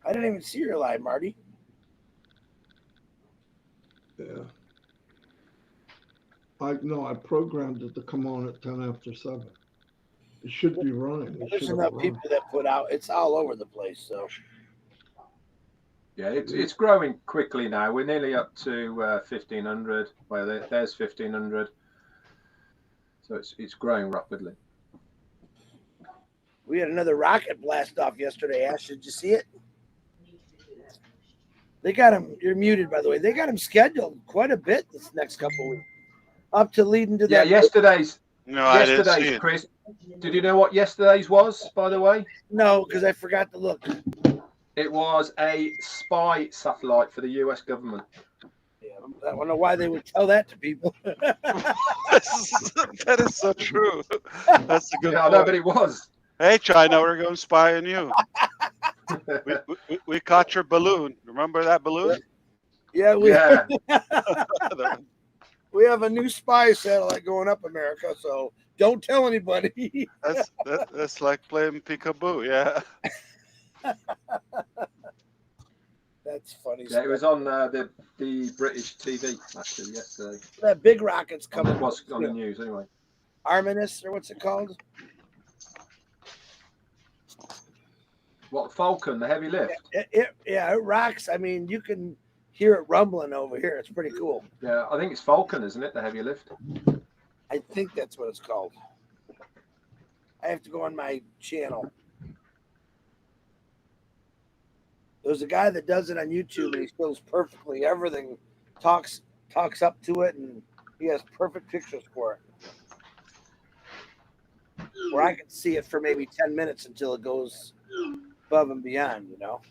I didn't even see your live, Marty. Yeah. I programmed it to come on at 10 after 7. It should be running. It There's should have enough run. people that put out. It's all over the place. So Yeah, it's growing quickly now. We're nearly up to 1,500. Well, there's 1,500. So it's growing rapidly. we had another rocket blast off yesterday. Ash, did you see it? They got him. You're muted, by the way. They got him scheduled quite a bit this next couple of weeks, up to leading to that. Yeah, yesterday's. No, I didn't see Yesterday's, it. Chris. Did you know what yesterday's was, by the way? No, because I forgot to look. It was a spy satellite for the US government. Yeah, I don't know why they would tell that to people. That is so true. That's a good Yeah, I know, point. but it was. Hey, China, we're going to spy on you. We caught your balloon. Remember that balloon? Yeah, we Yeah. we have a new spy satellite going up America, so don't tell anybody. That's like playing peekaboo, yeah. That's funny. Yeah, it was on the British TV actually yesterday. That big rocket's It coming. was on the news anyway. Arminus, or what's it called? What, Falcon, the heavy lift? It rocks. I mean, you can hear it rumbling over here. It's pretty cool. Yeah, I think it's Falcon, isn't it? The heavy lift. I think that's what it's called. I have to go on my channel. There's a guy that does it on YouTube, and he shows perfectly everything. Talks up to it, and he has perfect pictures for it. Where I can see it for maybe 10 minutes until it goes above and beyond, you know.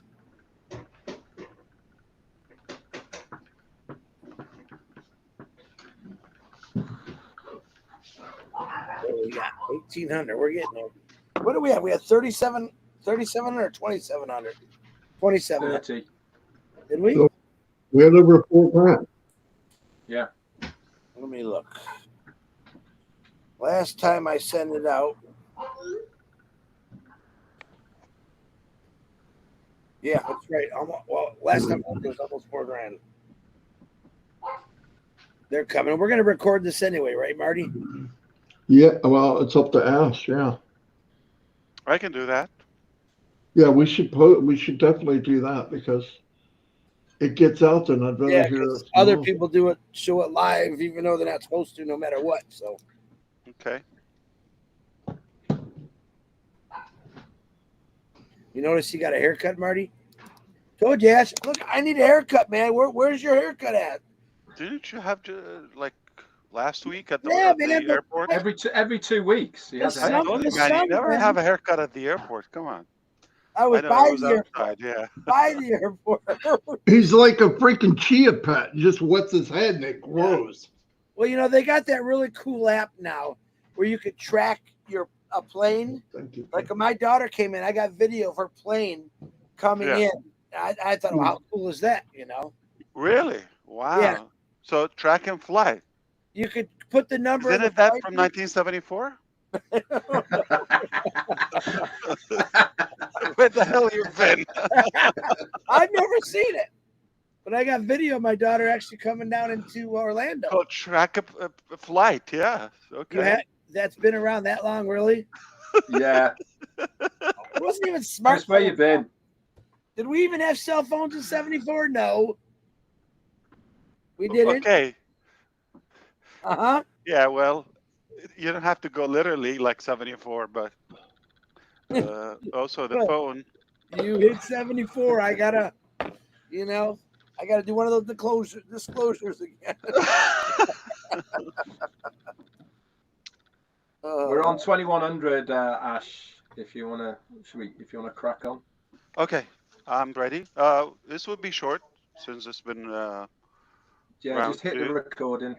We got 1,800. We're getting there. What do we have? We had 3,700 or 2,700? 2,700. 30. Did we? We had over 4 grand. Yeah. Let me look. Last time I sent it out. Yeah, that's right. Well, last time it was almost 4 grand. They're coming. We're going to record this anyway, right, Marty? Yeah, well, it's up to Ash. Yeah, I can do that. yeah. We should definitely do that because it gets out there, and I'd rather Yeah, hear because it. other tomorrow. people do it, show it live, even though they're not supposed to, no matter what. So Okay. you notice you got a haircut, Marty? Told you, Ash. Look, I need a haircut, man. Where's your haircut at? Didn't you have to, like, last week at the, Yeah, at the man, but- airport? Every 2 weeks. He has a Yes, I some- haircut. told you, the man, you sun, never man. have a haircut at the airport. Come on. I was I know by it was the airport. outside, yeah. By the airport. He's like a freaking chia pet. He just wets his head and it grows. Well, you know, they got that really cool app now where you could track a plane. Thank you. Like when my daughter came in, I got video of her plane coming Yeah. in. I thought, well, how cool is that? You know, Really? Wow. Yeah. So track and fly. you could put the number. Isn't of it the that flight from 1974? Where the hell you been? I've never seen it, but I got video of my daughter actually coming down into Orlando. Called track a flight, yeah. Okay. That's been around that long, really? Yeah. It wasn't even smart. Chris, where you been? Did we even have cell phones in '74? No, we didn't. Okay. Uh-huh. Yeah, well, you don't have to go literally like 74, but also the Well, phone. You hit 74. I gotta do one of those disclosures again. We're on 2100, Ash. If you wanna crack on. Okay, I'm ready. This would be short since it's been Yeah, round just hit the 2. recording.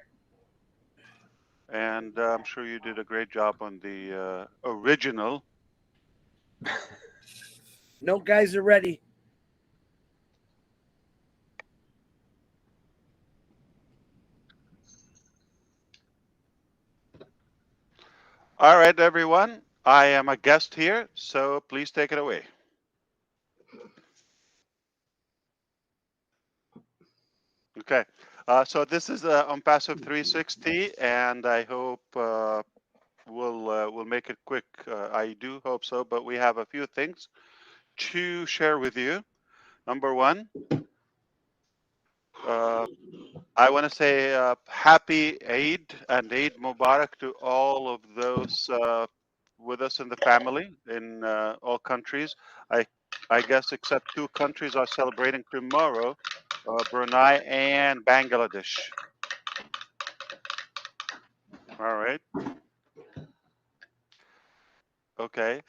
And I'm sure you did a great job on the original. No, guys are ready. All right, everyone. I am a guest here, so please take it away. Okay. So this is ONPASSIVE 360, and I hope we'll make it quick. I do hope so, but we have a few things to share with you. Number one, uh, I want to say happy Eid and Eid Mubarak to all of those with us in the family in all countries. I I guess except two countries are celebrating tomorrow, Brunei and Bangladesh. All right. Okay.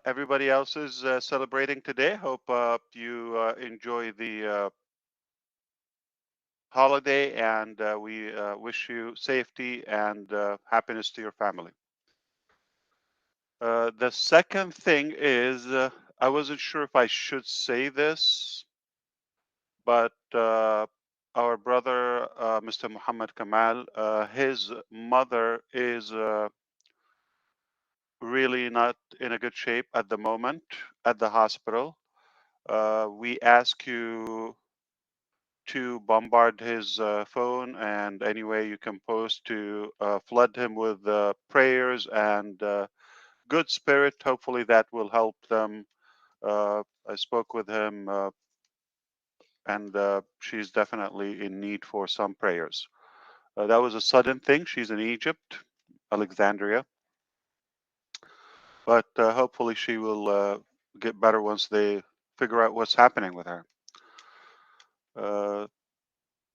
Everybody else is celebrating today. Hope you enjoy the holiday, and we wish you safety and happiness to your family. The second thing is I wasn't sure if I should say this, but our brother, Mr. Muhammad Kamal, his mother is really not in a good shape at the moment at the hospital. We ask you to bombard his phone and any way you can post to flood him with prayers and good spirit. Hopefully that will help them. I spoke with him and she's definitely in need for some prayers. That was a sudden thing. She's in Egypt, Alexandria, but hopefully she will get better once they figure out what's happening with her. Uh,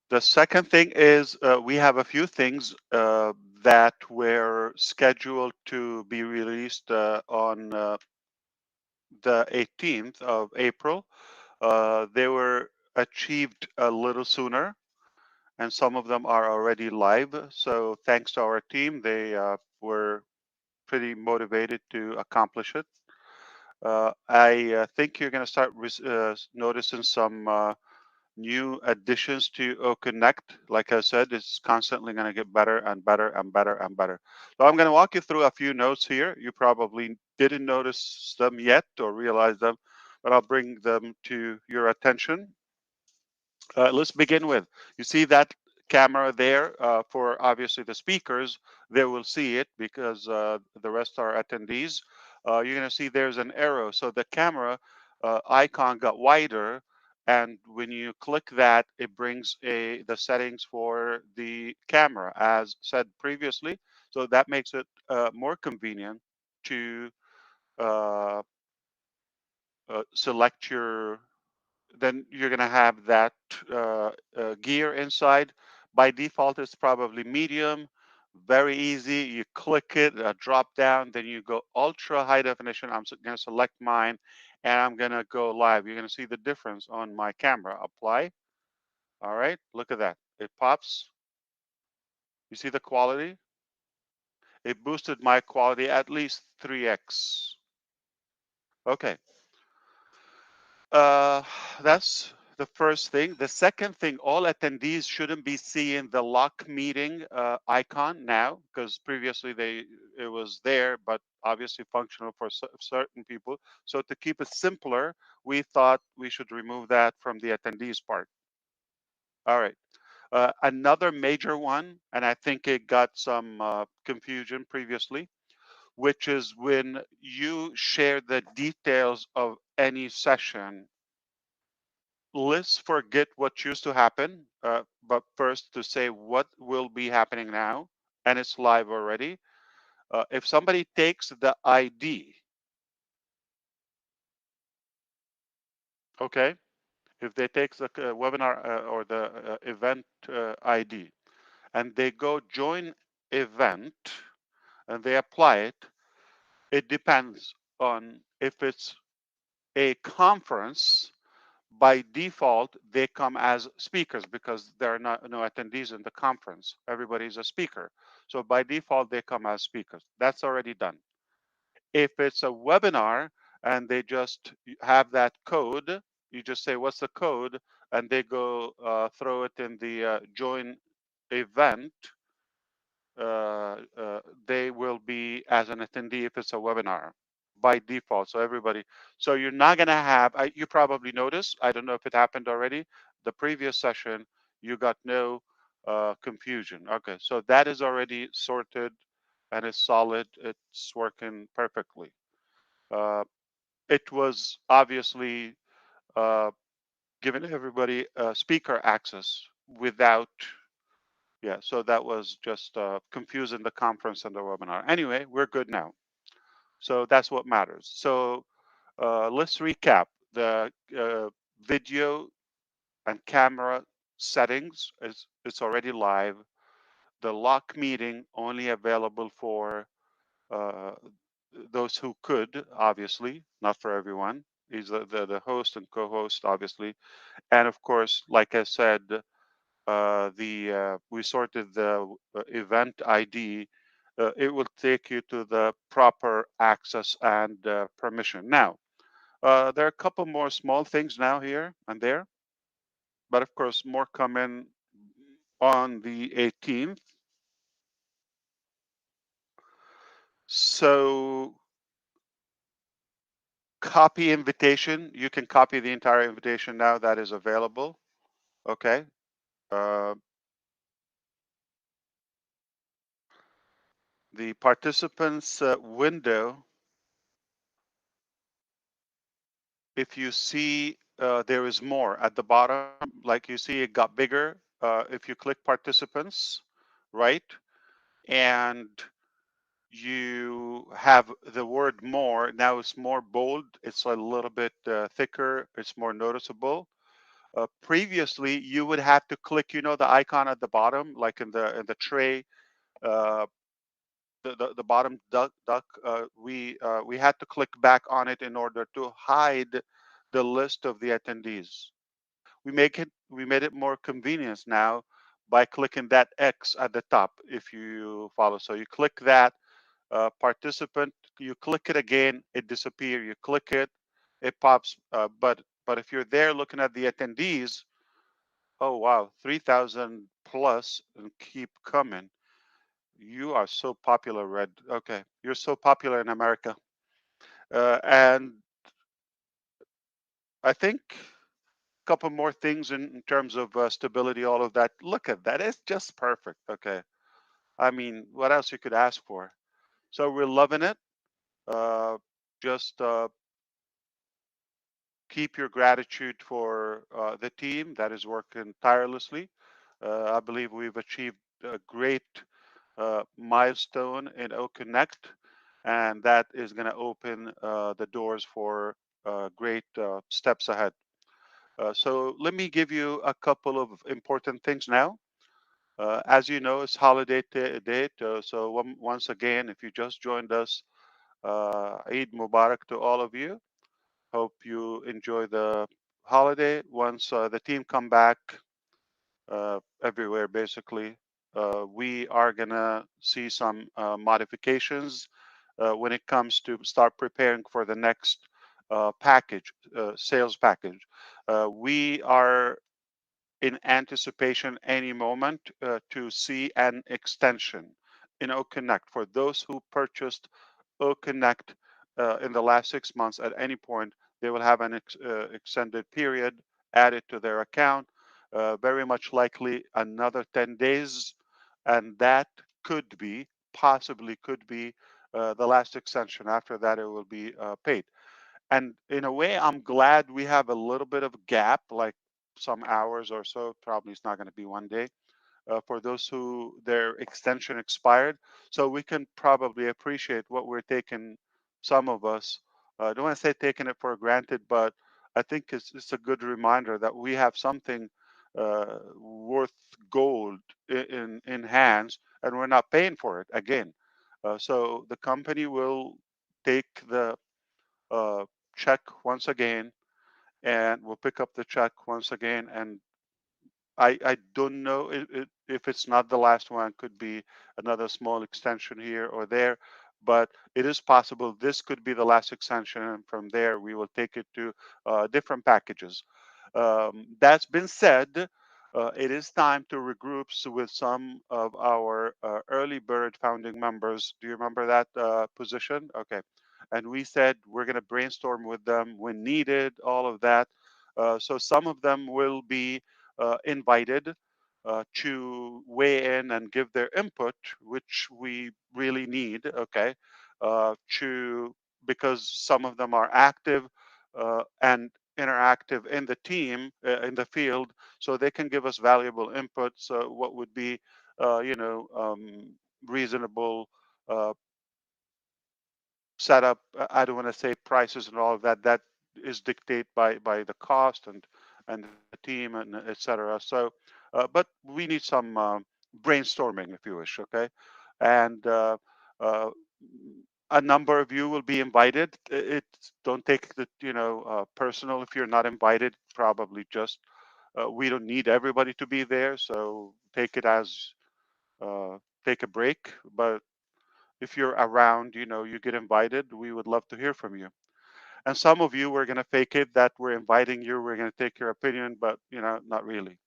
The second thing is we have a few things that were scheduled to be released on the 18th of April. They were achieved a little sooner, and some of them are already live. So thanks to our team, they were pretty motivated to accomplish it. I think you're going to start noticing some new additions to OConnect. Like I said, it's constantly going to get better and better and better and better. So I'm going to walk you through a few notes here. You probably didn't notice them yet or realize them, but I'll bring them to your attention. Let's begin with, you see that camera there for obviously the speakers, they will see it because the rest are attendees. You're going to see there's an arrow. So the camera icon got wider. And when you click that, it brings the settings for the camera as said previously. So that makes it more convenient to uh, select your, then you're going to have that gear inside. By default, it's probably medium, very easy. You click it, drop down, then you go ultra high definition. I'm going to select mine and I'm going to go live. You're going to see the difference on my camera. Apply. All right, look at that. It pops. You see the quality? It boosted my quality at least 3x. Okay. Uh, that's the first thing. The second thing, all attendees shouldn't be seeing the lock meeting icon now, because previously it was there, but obviously functional for certain people. So to keep it simpler, we thought we should remove that from the attendees part. All right. Another major one, and I think it got some confusion previously, which is when you share the details of any session, let's forget what used to happen, but first to say what will be happening now, and it's live already. If somebody takes the ID, okay, if they take the webinar or the event ID, and they go join event, and they apply it, it depends on if it's a conference. By default, they come as speakers because there are no attendees in the conference. Everybody's a speaker. So by default, they come as speakers. That's already done. If it's a webinar and they just have that code, you just say, what's the code? And they go throw it in the join event. They will be as an attendee if it's a webinar by default. So everybody, so you're not going to have, you probably noticed, I don't know if it happened already, the previous session, You got no confusion. Okay, so that is already sorted and it's solid. It's working perfectly. Uh, it was obviously uh, giving everybody speaker access without, yeah, so that was just confusing the conference and the webinar. Anyway, we're good now. So that's what matters. So let's recap the video and camera settings. It's already live. The lock meeting only available for uh, those who could, obviously, not for everyone. He's the host and co-host, obviously. And of course, like I said, the we sorted the event ID. It will take you to the proper access and permission. Now, there are a couple more small things now here and there, but of course, more coming on the 18th. So, copy invitation. You can copy the entire invitation now that is available. Okay. Uh, the participants window, if you see there is more at the bottom, like you see it got bigger. If you click participants, right? And you have the word more. Now it's more bold. It's a little bit thicker. It's more noticeable. Previously, you would have to click, the icon at the bottom, like in the tray, uh, the bottom duck. We had to click back on it in order to hide the list of the attendees. We made it more convenient now by clicking that X at the top. If you follow, so you click that participant, you click it again, it disappears. You click it, it pops. But if you're there looking at the attendees, oh wow, 3,000 plus and keep coming. You are so popular, Red. Okay, you're so popular in America. And I think a couple more things in terms of stability, all of that. Look at that. It's just perfect. Okay. I mean, what else you could ask for? So we're loving it. Uh, just keep your gratitude for the team that is working tirelessly. I believe we've achieved a great milestone in OConnect, and that is going to open the doors for great steps ahead. So let me give you a couple of important things now. As you know, it's holiday date. So once again, if you just joined us, Eid Mubarak to all of you. Hope you enjoy the holiday. Once the team come back everywhere, basically, we are gonna see some modifications when it comes to start preparing for the next package, sales package. We are in anticipation any moment to see an extension in OConnect for those who purchased OConnect in the last 6 months. At any point, they will have an extended period added to their account, very much likely another 10 days, and that could be, possibly could be, the last extension. After that, it will be paid. And in a way, I'm glad we have a little bit of a gap, like some hours or so. Probably it's not going to be one day for those who their extension expired. So we can probably appreciate what we're taking. Some of us, I don't want to say taking it for granted, but I think it's a good reminder that we have something worth gold in hands, and we're not paying for it again. So the company will take the uh, check once again, and we'll pick up the check once again. And I don't know if it's not the last one. Could be another small extension here or there, but it is possible this could be the last extension, and from there we will take it to different packages. That's been said. It is time to regroup with some of our early bird founding members. Do you remember that position? Okay. And we said we're going to brainstorm with them when needed, all of that. So some of them will be invited. to weigh in and give their input, which we really need, okay, to because some of them are active and interactive in the team, in the field, so they can give us valuable input. So what would be, reasonable uh, setup. I don't want to say prices and all of that. That is dictated by the cost and the team and etc. So, but we need some brainstorming, if you wish. Okay, and uh, a number of you will be invited. It don't take the personal if you're not invited. Probably just we don't need everybody to be there, so take it as take a break. But if you're around, you get invited, we would love to hear from you. And some of you, we're going to fake it that we're inviting you, we're going to take your opinion, but not really.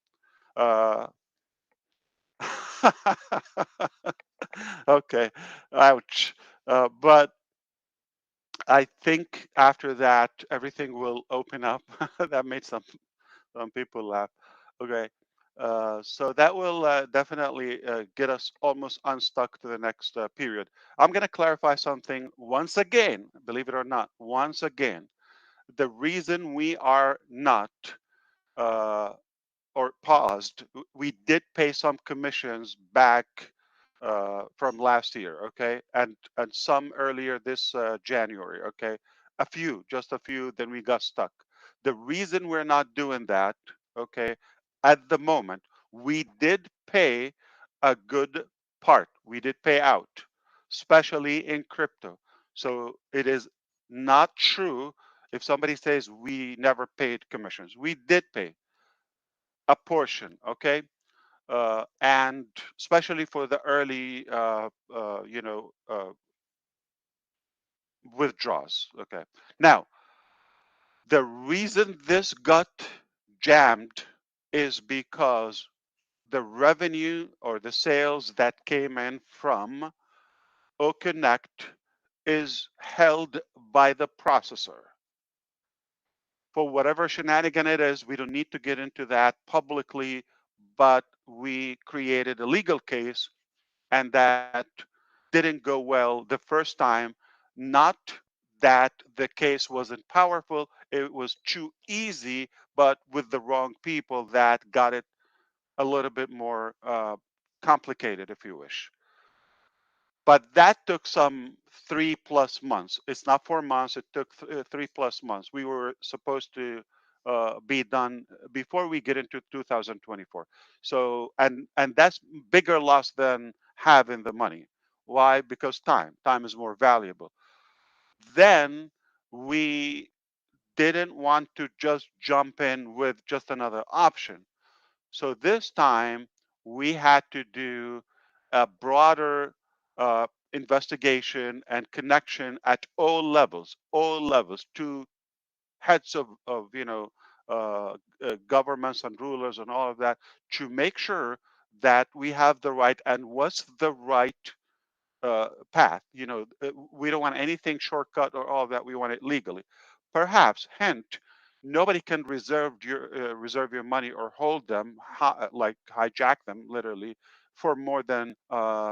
uh, okay, ouch. But I think after that everything will open up. That made some people laugh. Okay. So that will definitely get us almost unstuck to the next period. I'm going to clarify something once again, believe it or not, once again. The reason we are not uh, or paused, we did pay some commissions back from last year, okay, and some earlier this January, okay, a few, just a few. Then we got stuck. The reason we're not doing that, okay, at the moment, we did pay a good part. We did pay out, especially in crypto. So it is not true if somebody says we never paid commissions. We did pay a portion, okay, and especially for the early, withdraws. Okay. Now, the reason this got jammed is because the revenue or the sales that came in from OConnect is held by the processor. For whatever shenanigan it is, we don't need to get into that publicly, but we created a legal case and that didn't go well the first time. Not that the case wasn't powerful, it was too easy, but with the wrong people that got it a little bit more complicated, if you wish. But that took some 3+ months. It's not 4 months, it took 3+ months. We were supposed to be done before we get into 2024. So, and that's bigger loss than having the money. Why? Because time is more valuable. Then we didn't want to just jump in with just another option. So this time we had to do a broader investigation and connection at all levels to heads of governments and rulers and all of that, to make sure that we have the right and what's the right path. We don't want anything shortcut or all of that. We want it legally. Perhaps, hint, nobody can reserve your money or hold them, like hijack them, literally, for more than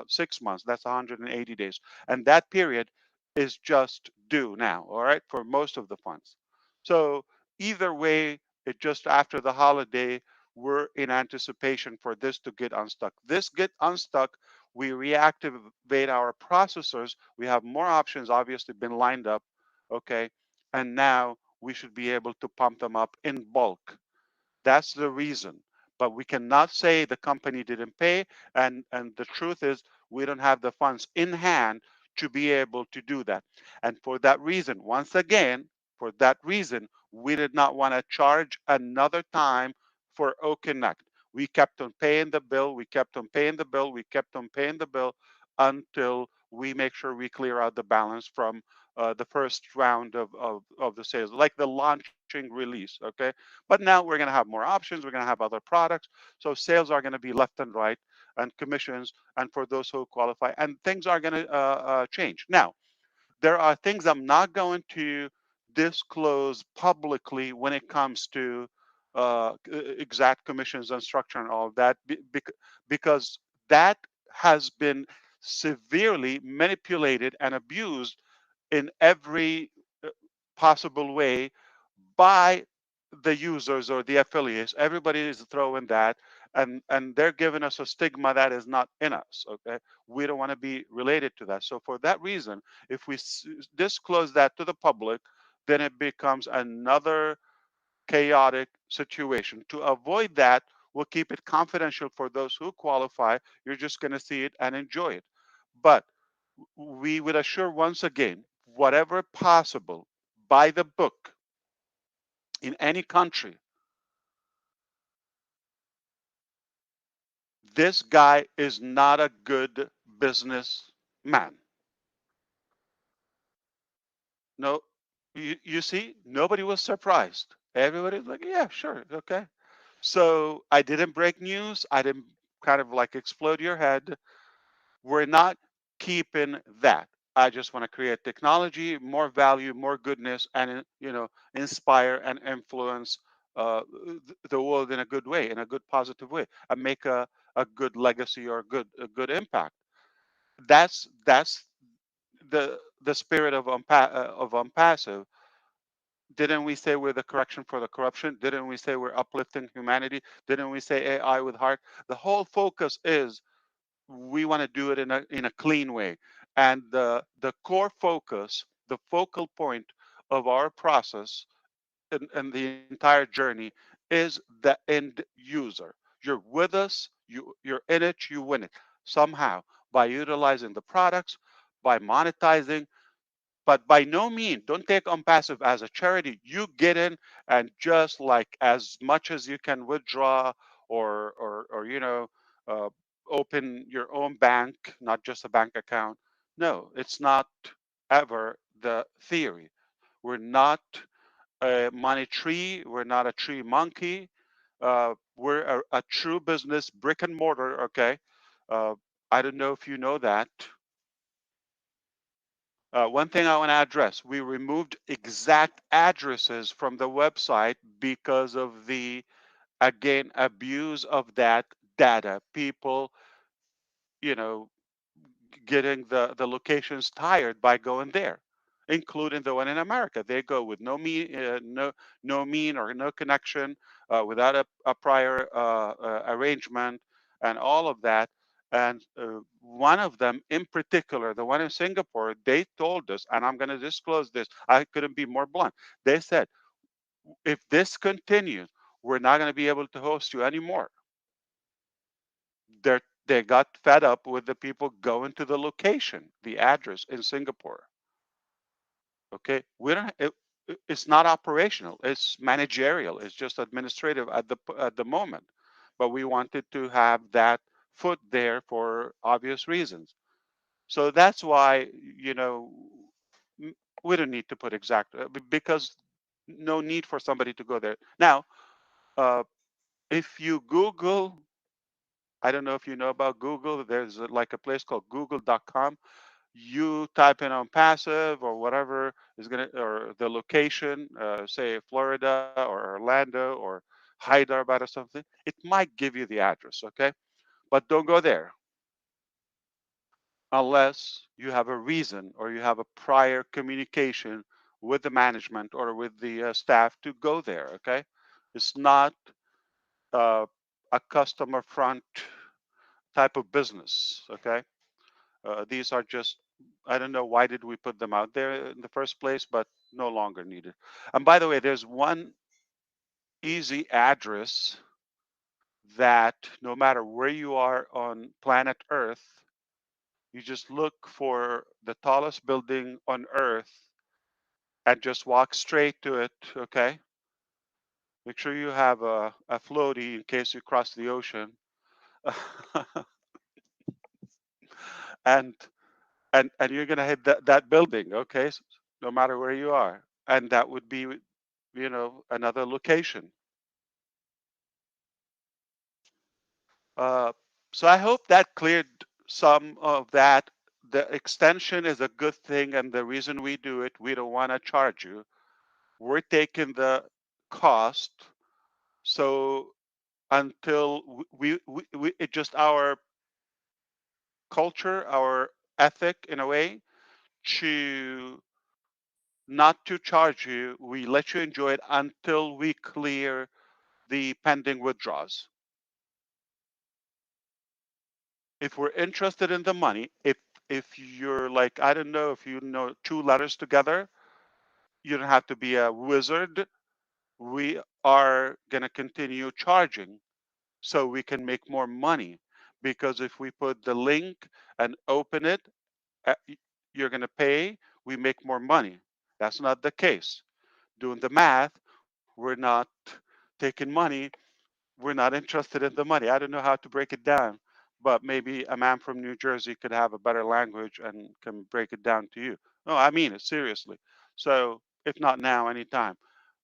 6 months. That's 180 days, and that period is just due now. All right, for most of the funds. So either way, it just after the holiday, we're in anticipation for this to get unstuck. This get unstuck, we reactivate our processors. We have more options obviously been lined up, okay, and now we should be able to pump them up in bulk. That's the reason. But we cannot say the company didn't pay, and the truth is we don't have the funds in hand to be able to do that. And for that reason, once again, for that reason, we did not want to charge another time for OConnect. We kept on paying the bill, we kept on paying the bill, we kept on paying the bill until we make sure we clear out the balance from the first round of the sales, like the launching release. Okay. But now we're going to have more options. We're going to have other products. So sales are going to be left and right, and commissions, and for those who qualify, and things are going to change. Now, there are things I'm not going to disclose publicly when it comes to exact commissions and structure and all of that, because that has been severely manipulated and abused in every possible way by the users or the affiliates. Everybody is throwing that, and they're giving us a stigma that is not in us. Okay, we don't want to be related to that. So for that reason, if we disclose that to the public, then it becomes another chaotic situation. To avoid that, we'll keep it confidential for those who qualify. You're just going to see it and enjoy it. But we would assure once again, whatever possible, by the book in any country, this guy is not a good businessman. No, you see, nobody was surprised. Everybody's like, yeah, sure, okay. So I didn't break news. I didn't kind of like explode your head. We're not keeping that. I just want to create technology, more value, more goodness, and inspire and influence the world in a good way, in a good positive way, and make a good legacy or a good impact. That's the spirit of Unpassive. Didn't we say we're the correction for the corruption? Didn't we say we're uplifting humanity? Didn't we say AI with heart? The whole focus is we want to do it in a clean way. And the core focus, the focal point of our process and the entire journey is the end user. You're with us, you're in it, you win it somehow by utilizing the products, by monetizing, but by no means don't take Unpassive as a charity. You get in and just like as much as you can withdraw or uh, open your own bank, not just a bank account. No, it's not ever the theory. We're not a money tree. We're not a tree monkey. We're a true business, brick and mortar. Okay. Uh, I don't know if you know that. One thing I want to address, we removed exact addresses from the website because of the, again, abuse of that data. People, you know, getting the locations tired by going there, including the one in America. They go with no mean or no connection, without a prior arrangement, and all of that. And one of them in particular, the one in Singapore, they told us, and I'm going to disclose this. I couldn't be more blunt. They said, if this continues, we're not going to be able to host you anymore. They got fed up with the people going to the location, the address in Singapore. Okay, we don't. It's not operational. It's managerial. It's just administrative at the moment. But we wanted to have that foot there for obvious reasons. So that's why we don't need to put exact because no need for somebody to go there now. Uh, if you Google, I don't know if you know about Google. There's like a place called Google.com. You type in on passive or whatever is gonna, or the location, say Florida or Orlando or Hyderabad or something. It might give you the address, okay? But don't go there unless you have a reason or you have a prior communication with the management or with the staff to go there, okay? It's not uh, a customer front type of business, okay? These are just, I don't know why did we put them out there in the first place, but no longer needed. And by the way, there's one easy address that no matter where you are on planet Earth, you just look for the tallest building on Earth and just walk straight to it, okay? Make sure you have a floaty in case you cross the ocean. and and you're gonna hit that building, okay? No matter where you are, and that would be, another location. Uh, so I hope that cleared some of that. The extension is a good thing, and the reason we do it, we don't want to charge you. We're taking the cost So until it just our culture, our ethic in a way, to not to charge you. We let you enjoy it until we clear the pending withdrawals. If we're interested in the money, if you're like, I don't know, if you know 2 letters together, you don't have to be a wizard. We are going to continue charging so we can make more money. Because if we put the link and open it, you're going to pay, we make more money. That's not the case. Doing the math, we're not taking money. We're not interested in the money. I don't know how to break it down, but maybe a man from New Jersey could have a better language and can break it down to you. No, I mean it seriously. So if not now, anytime.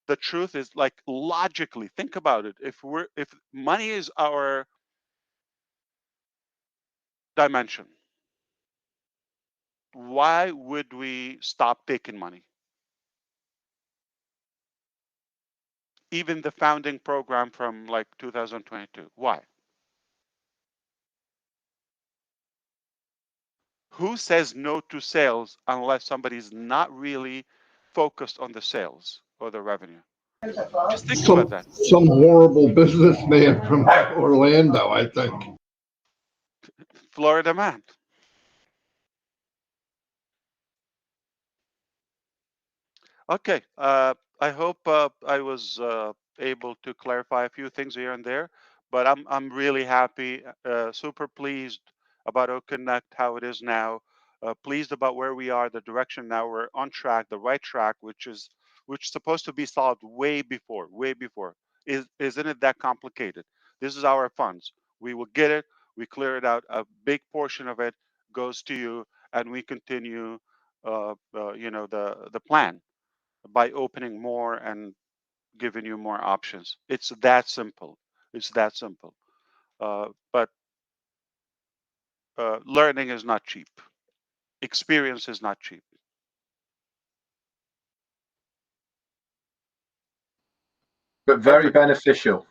The truth is, like, logically, think about it. If money is our dimension, why would we stop taking money? Even the founding program from like 2022. Why? Who says no to sales unless somebody's not really focused on the sales or the revenue? Just think about that. Some horrible businessman from Orlando, I think. Florida man. Okay. I hope I was able to clarify a few things here and there, but I'm really happy, super pleased about OConnect, how it is now. Pleased about where we are, the direction now. We're on track, the right track, which is supposed to be solved way before, way before. Isn't it that complicated? This is our funds. We will get it. We clear it out. A big portion of it goes to you, and we continue, the plan by opening more and giving you more options. It's that simple. It's that simple. But learning is not cheap. Experience is not cheap. But very Perfect. beneficial.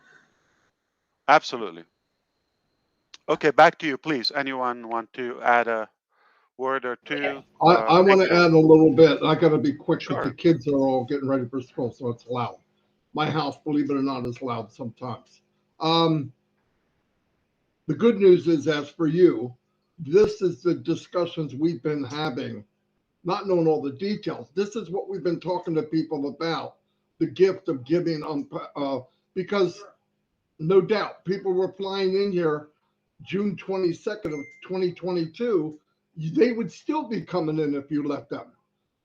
Absolutely. Okay, back to you, please. Anyone want to add a word or two? I Thank want to you. add a little bit. I got to be quick because the Sure. kids are all getting ready for school, so it's loud. My house, believe it or not, is loud sometimes. Um, the good news is, as for you, this is the discussions we've been having, not knowing all the details. This is what we've been talking to people about, the gift of giving, because no doubt people were flying in here June 22nd of 2022, they would still be coming in if you let them.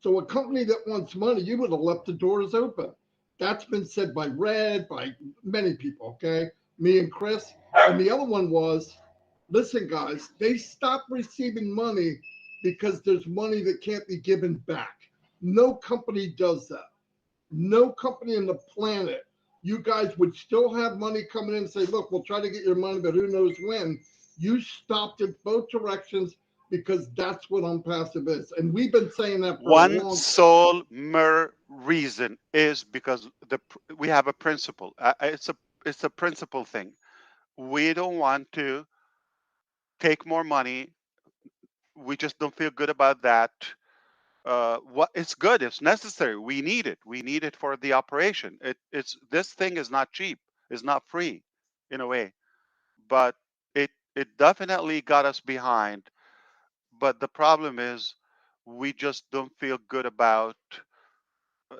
So a company that wants money, you would have left the doors open. That's been said by Red, by many people, okay? Me and Chris. And the other one was, listen, guys, they stopped receiving money because there's money that can't be given back. No company does that. No company on the planet. You guys would still have money coming in and say, look, we'll try to get your money, but who knows when. You stopped it both directions because that's what ONPASSIVE is. And we've been saying that for a One long time. sole mere reason is because we have a principle. It's a principle thing. We don't want to take more money. We just don't feel good about that. What it's good, it's necessary. We need it. We need it for the operation. It's this thing is not cheap. It's not free, in a way, but it definitely got us behind. But the problem is, we just don't feel good about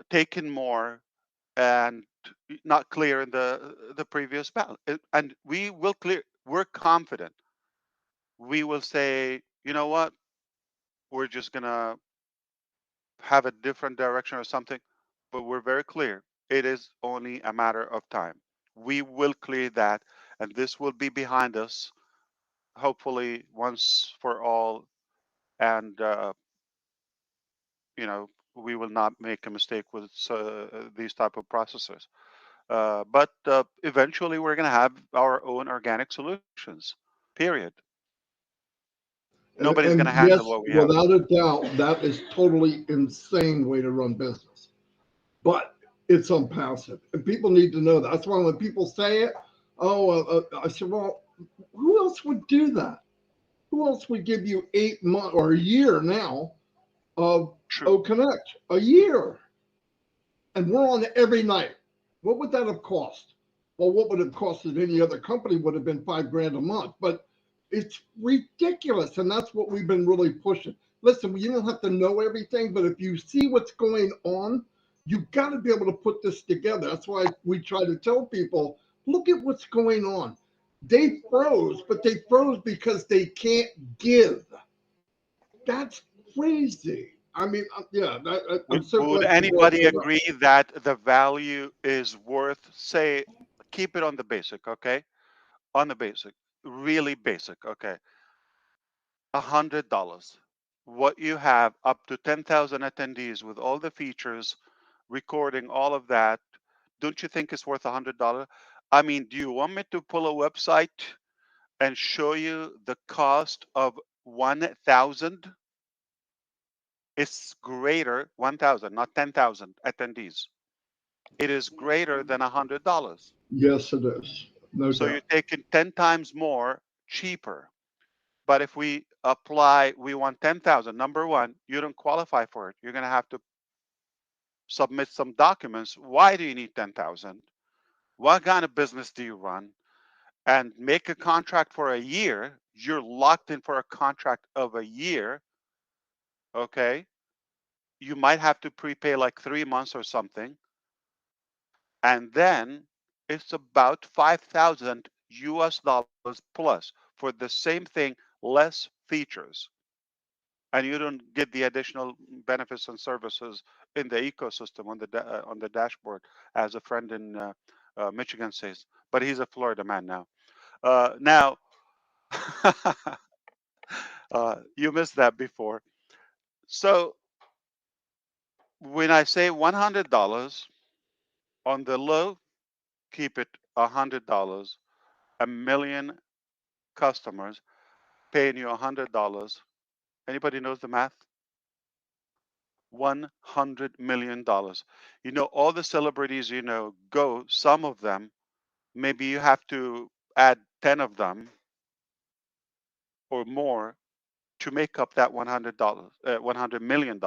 taking more and not clearing the previous battle. And we will clear. We're confident. We will say, you know what? We're just gonna have a different direction or something, but we're very clear. It is only a matter of time. We will clear that, and this will be behind us, hopefully once for all. And we will not make a mistake with these type of processors. But eventually, we're going to have our own organic solutions. Period. Nobody's going to And handle yes, what we have. without a doubt, that is totally insane way to run business. But it's ONPASSIVE. And people need to know that. That's why when people say it, I said, well, who else would do that? Who else would give you 8 months or a year now of True. Connect? A year. And we're on every night. What would that have cost? Well, what would it have costed any other company would have been $5,000 a month. But it's ridiculous. And that's what we've been really pushing. Listen, you don't have to know everything, but if you see what's going on, you've got to be able to put this together. That's why we try to tell people, look at what's going on. They froze, but they froze because they can't give. That's crazy. I mean, yeah, I'm so Would glad you brought anybody that up. agree that the value is worth, say, keep it on the basic, okay? On the basic, really basic, okay? $100. What you have up to 10,000 attendees with all the features, recording all of that, don't you think it's worth $100? I mean, do you want me to pull a website and show you the cost of 1,000? It's greater, 1,000, not 10,000 attendees. It is greater than $100. Yes, it is. No So doubt. you're taking 10 times more cheaper. But if we apply, we want 10,000. Number one, you don't qualify for it. You're going to have to submit some documents. Why do you need 10,000? What kind of business do you run? And make a contract for a year. You're locked in for a contract of a year. Okay. You might have to prepay like 3 months or something. And then it's about 5,000 US dollars plus for the same thing, less features. And you don't get the additional benefits and services in the ecosystem on the dashboard, as a friend in Michigan says. But he's a Florida man now. Now, you missed that before. So when I say $100 on the low, keep it $100. A million customers paying you $100. Anybody knows the math? $100 million. You know, all the celebrities, you know, go, some of them, maybe you have to add 10 of them or more to make up that $100 million.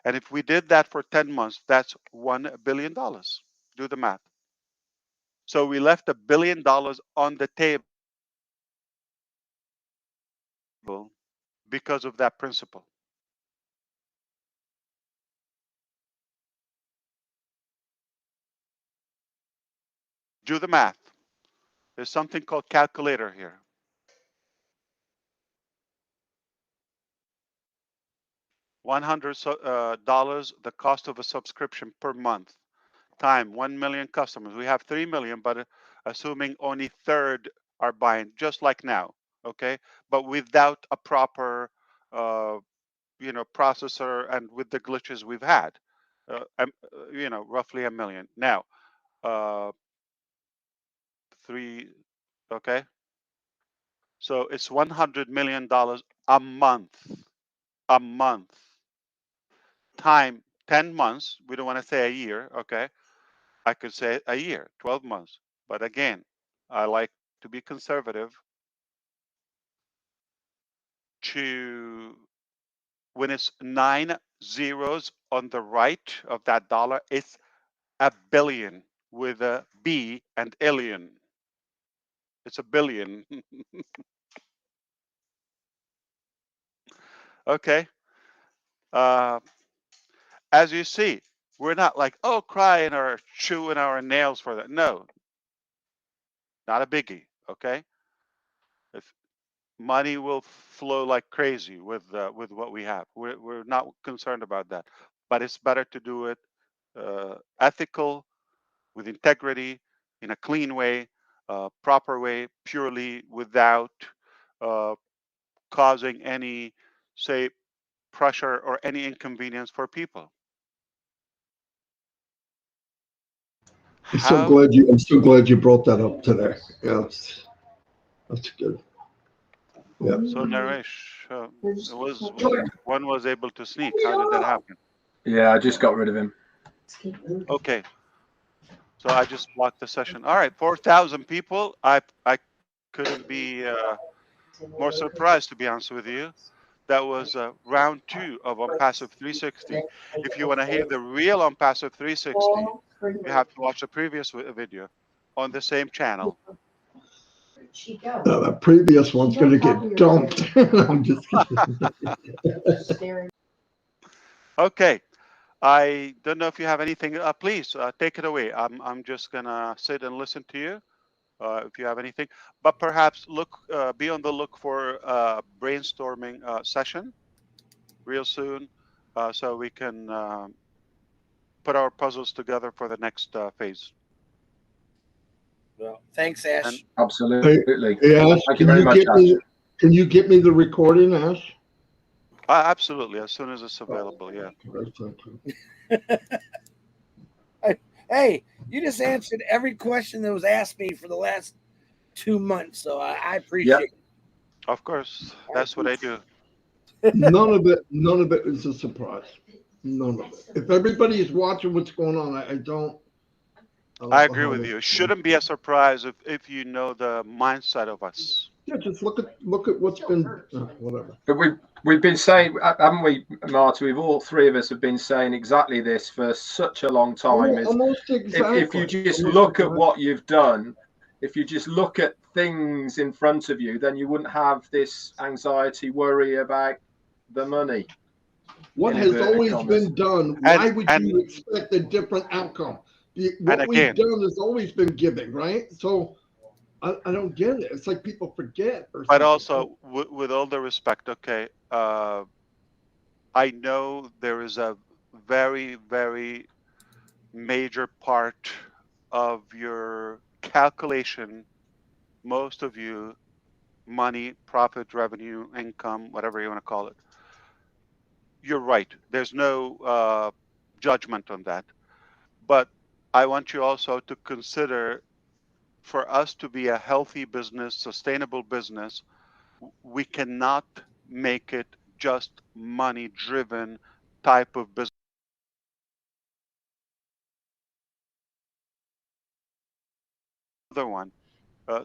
And if we did that for 10 months, that's $1 billion. Do the math. So we left $1 billion on the table because of that principle. Do the math. There's something called calculator here. $100, the cost of a subscription per month, time 1 million customers. We have 3 million, but assuming only third are buying, just like now, okay? But without a proper, processor and with the glitches we've had, roughly 1 million. Now, 3, okay? So it's $100 million a month, time 10 months. We don't want to say a year, okay? I could say a year, 12 months. But again, I like to be conservative. When it's 9 zeros on the right of that dollar, it's a billion with a B and alien. It's a billion. Okay. As you see, we're not like, oh, crying or chewing our nails for that. No, not a biggie. Okay. If money will flow like crazy with what we have, we're not concerned about that. But it's better to do it ethical, with integrity, in a clean way, proper way, purely without causing any, say, pressure or any inconvenience for people. I'm so How glad you brought that up today. Yes, that's good. Yeah. so, Naresh? One was able to sneak. How did that happen? Yeah, I just got rid of him. Okay. So I just blocked the session. All right, 4,000 people. I couldn't be more surprised, to be honest with you. That was round 2 of OnPassive 360. If you want to hear the real OnPassive 360, you have to watch the previous video on the same channel. The previous one's going to get dumped. I'm just kidding. Okay. I don't know if you have anything. Please take it away. I'm just gonna sit and listen to you. If you have anything, but perhaps be on the look for a brainstorming session real soon, so we can put our puzzles together for the next phase. Well, thanks, And Ash. Absolutely. Hey, Ash, Thank you very much, Ash. can you get me the recording, Ash? absolutely, as soon as it's available. Yeah. Hey, you just answered every question that was asked me for the last 2 months, so I appreciate it. Of course, that's what I do. None of it is a surprise. None of it. If everybody is watching what's going on, I don't I know agree how with they you. It feel. shouldn't be a surprise if you know the mindset of us. Yeah, just look at what's been whatever. But we've been saying, haven't we, Marty? We've all three of us have been saying exactly this for such a long time. Almost exactly. If you just look at what you've done, if you just look at things in front of you, then you wouldn't have this anxiety, worry about the money. What has always been done, why would you expect a different outcome? What we've done has always been giving, right? So I don't get it. It's like people forget. But also, with all the respect, okay, I know there is a very, very major part of your calculation, most of you, money, profit, revenue, income, whatever you want to call it. You're right. There's no judgment on that. But I want you also to consider, for us to be a healthy business, sustainable business, we cannot make it just money driven type of business. Other one.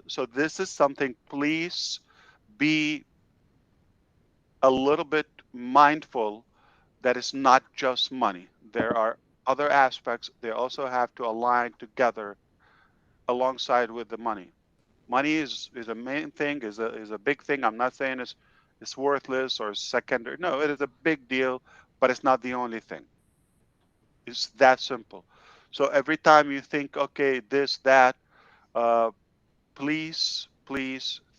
So this is something, please be a little bit mindful that it's not just money. There are other aspects. They also have to align together alongside with the money. Money is a main thing, is a big thing. I'm not saying it's worthless or secondary. No, it is a big deal, but it's not the only thing. It's that simple. So every time you think, okay, this, that, uh, please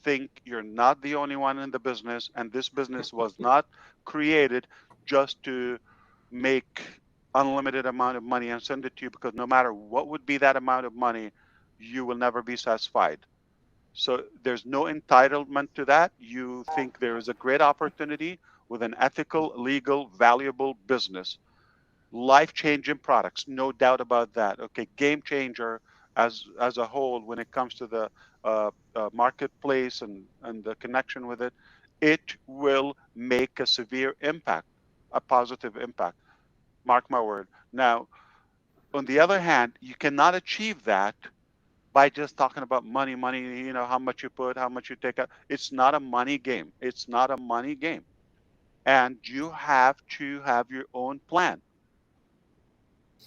think you're not the only one in the business, and this business was not created just to make unlimited amount of money and send it to you, because no matter what would be that amount of money, you will never be satisfied. So there's no entitlement to that. You think there is a great opportunity with an ethical, legal, valuable business, life-changing products, no doubt about that. Okay, game changer as a whole when it comes to the marketplace and the connection with it. It will make a severe impact, a positive impact. Mark my word. Now, on the other hand, you cannot achieve that by just talking about money, how much you put, how much you take out. It's not a money game. It's not a money game. And you have to have your own plan.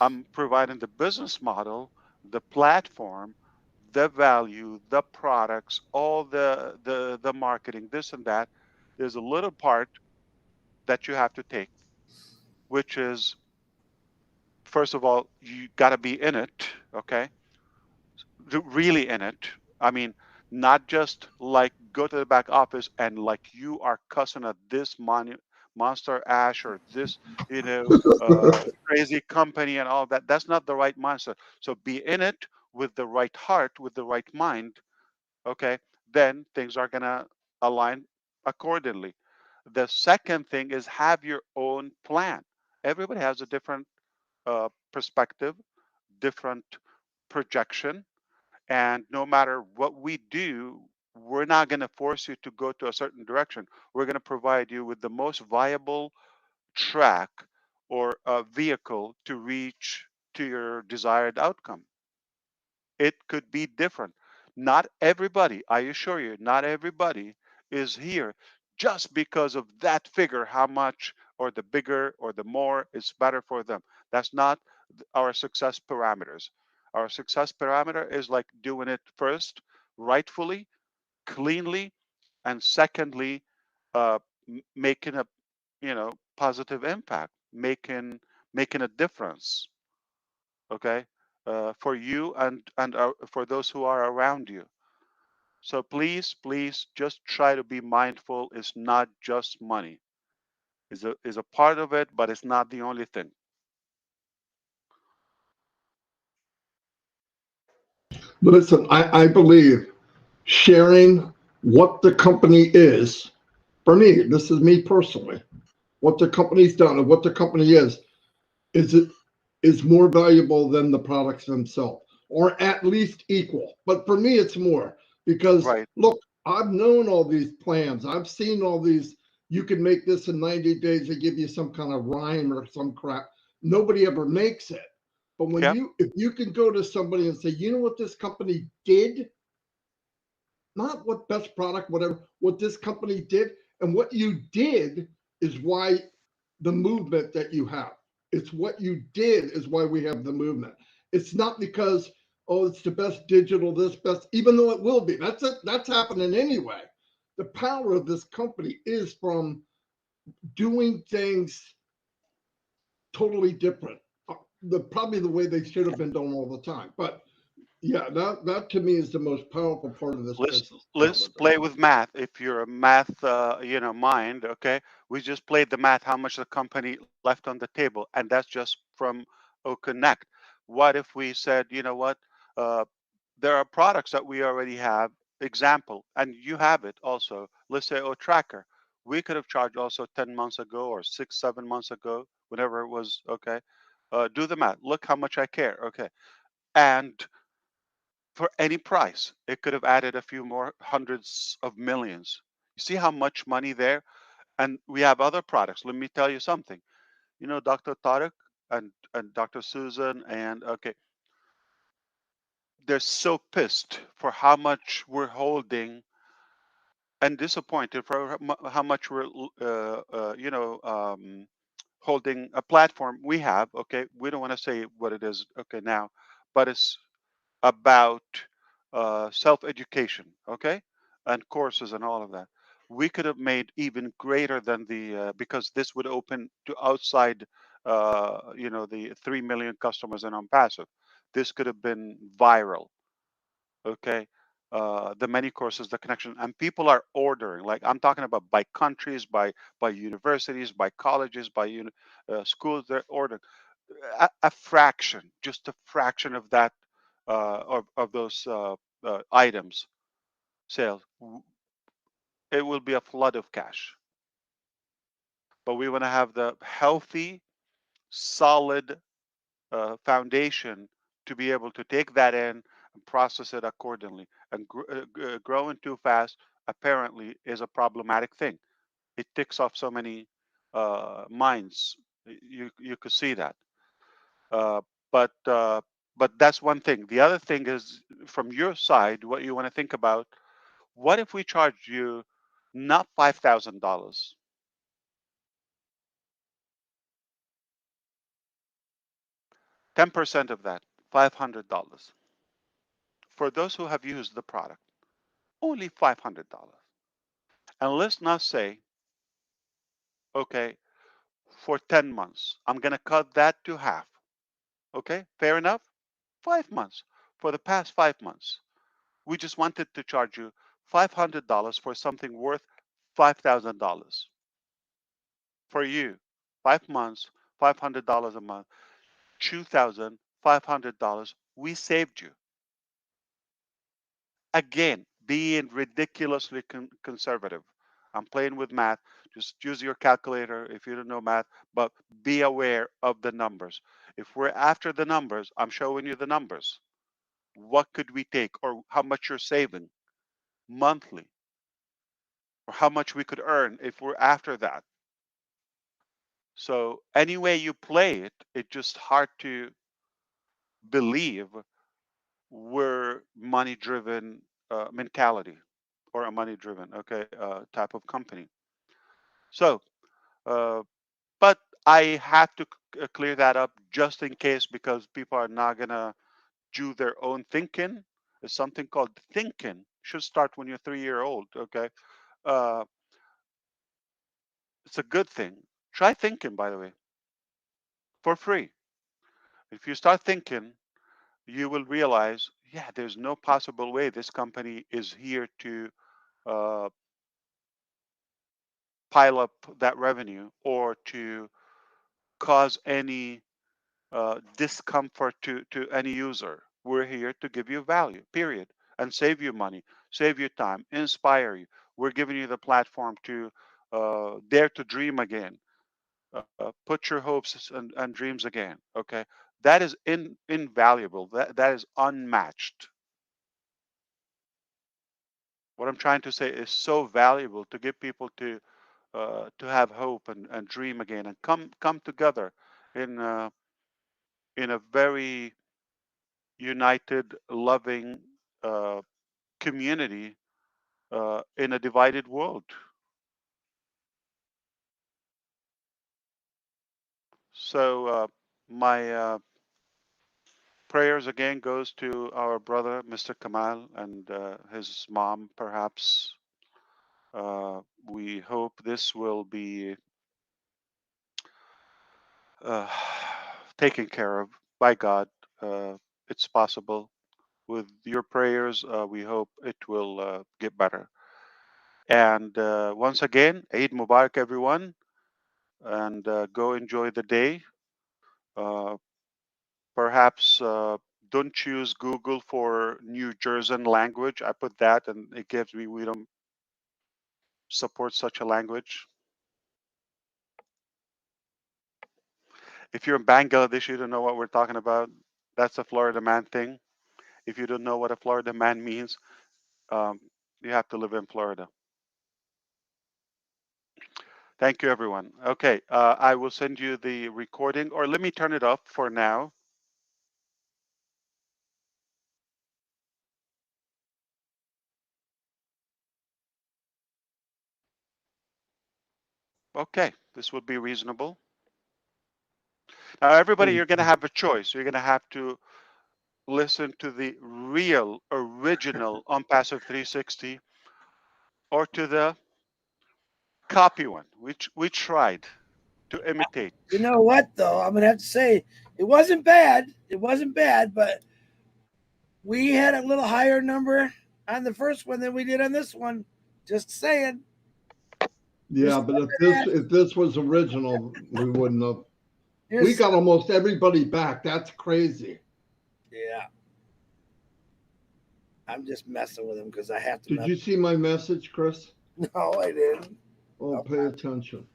I'm providing the business model, the platform, the value, the products, all the marketing, this and that. There's a little part that you have to take, which is, first of all, you got to be in it, okay? Really in it. I mean, not just like go to the back office and like you are cussing at this monster Ash or this, crazy company and all that. That's not the right mindset. So be in it with the right heart, with the right mind. Okay, then things are gonna align accordingly. The second thing is have your own plan. Everybody has a different perspective, different projection, and no matter what we do, we're not going to force you to go to a certain direction. We're going to provide you with the most viable track or vehicle to reach to your desired outcome. It could be different. Not everybody, I assure you, not everybody is here just because of that figure, how much or the bigger or the more is better for them. That's not our success parameters. Our success parameter is like doing it first, rightfully, cleanly, and secondly, making a positive impact, making a difference. Okay, for you and for those who are around you. So please, just try to be mindful. It's not just money. Is a part of it, but it's not the only thing. Listen, I believe sharing what the company is, for me, this is me personally, what the company's done and what the company is is more valuable than the products themselves, or at least equal. But for me, it's more because Right. look, I've known all these plans. I've seen all these. You can make this in 90 days. They give you some kind of rhyme or some crap. Nobody ever makes it. But when Yep. if you can go to somebody and say, you know what this company did, not what best product, whatever, what this company did. And what you did is why the movement that you have. It's what you did is why we have the movement. It's not because, oh, it's the best digital, this best, even though it will be. That's it. That's happening anyway. The power of this company is from doing things totally different. Probably the way they should have been done all the time. But yeah, that to me is the most powerful part of this let's business. let's play with math. If you're a math mind, okay, we just played the math, how much the company left on the table, and that's just from Connect. What if we said, you know what, uh, there are products that we already have, example, and you have it also, let's say, Tracker, we could have charged also 10 months ago or 6 7 months ago, whenever it was. Okay, do the math, look how much I care. Okay, and for any price. It could have added a few more hundreds of millions. You see how much money there? And we have other products. Let me tell you something. Dr. Tariq and Dr. Susan, and okay, they're so pissed for how much we're holding and disappointed for how much we're, holding a platform we have. Okay, we don't want to say what it is. Okay, now, but it's about self-education, okay, and courses and all of that. We could have made even greater than the because this would open to outside, the 3 million customers in OnPassive. This could have been viral, okay. The many courses, the connection, and people are ordering. Like I'm talking about by countries, by universities, by colleges, by schools. They're ordering a fraction, just a fraction of that, of those items sales. It will be a flood of cash. But we want to have the healthy, solid foundation to be able to take that in and process it accordingly. And growing too fast apparently is a problematic thing. It ticks off so many minds. You could see that. Uh, but uh, but that's one thing. The other thing is from your side, what you want to think about. What if we charge you not $5,000, 10% of that, $500 for those who have used the product, only $500. And let's not say, okay, for 10 months, I'm going to cut that to half. Okay, fair enough. 5 months. For the past 5 months, we just wanted to charge you $500 for something worth $5,000 for you. 5 months, $500 a month, $2,500. We saved you. Again, being ridiculously conservative. I'm playing with math. Just use your calculator if you don't know math, but be aware of the numbers. If we're after the numbers, I'm showing you the numbers. What could we take, or how much you're saving monthly, or how much we could earn if we're after that. So any way you play it, it's just hard to believe we're money-driven mentality or a money-driven, okay, type of company. So, uh, but I had to clear that up just in case, because people are not gonna do their own thinking. There's something called thinking. Should start when you're 3 year old. Okay, uh, it's a good thing. Try thinking, by the way, for free. If you start thinking, you will realize, yeah, there's no possible way this company is here to uh, pile up that revenue or to cause any discomfort to any user. We're here to give you value, period, and save you money, save you time, inspire you. We're giving you the platform to dare to dream again, put your hopes and dreams again. Okay, that is invaluable. That is unmatched. What I'm trying to say is so valuable to get people to have hope and dream again and come together in in a very united, loving community in a divided world. So my prayers again goes to our brother, Mr. Kamal, and his mom, perhaps. We hope this will be uh, taken care of by God. It's possible. With your prayers, we hope it will get better. And once again, Eid Mubarak, everyone, and go enjoy the day. Uh, Perhaps don't choose Google for New Jersey language. I put that, and it gives me, we don't support such a language. If you're in Bangladesh, you don't know what we're talking about. That's a Florida man thing. If you don't know what a Florida man means, um, you have to live in Florida. Thank you, everyone. Okay, I will send you the recording, or let me turn it off for now. Okay, this would be reasonable. Now, everybody, you're going to have a choice. You're going to have to listen to the real, original ONPASSIVE 360 or to the copy one, which we tried to imitate. You know what, though? I'm gonna have to say it wasn't bad. It wasn't bad, but we had a little higher number on the first one than we did on this one. Just saying. Yeah, but if this was original, we wouldn't have. We Just, got almost everybody back. That's crazy. yeah. I'm just messing with him because I have to. Did you see my message, Chris? No, I didn't. Oh, pay attention.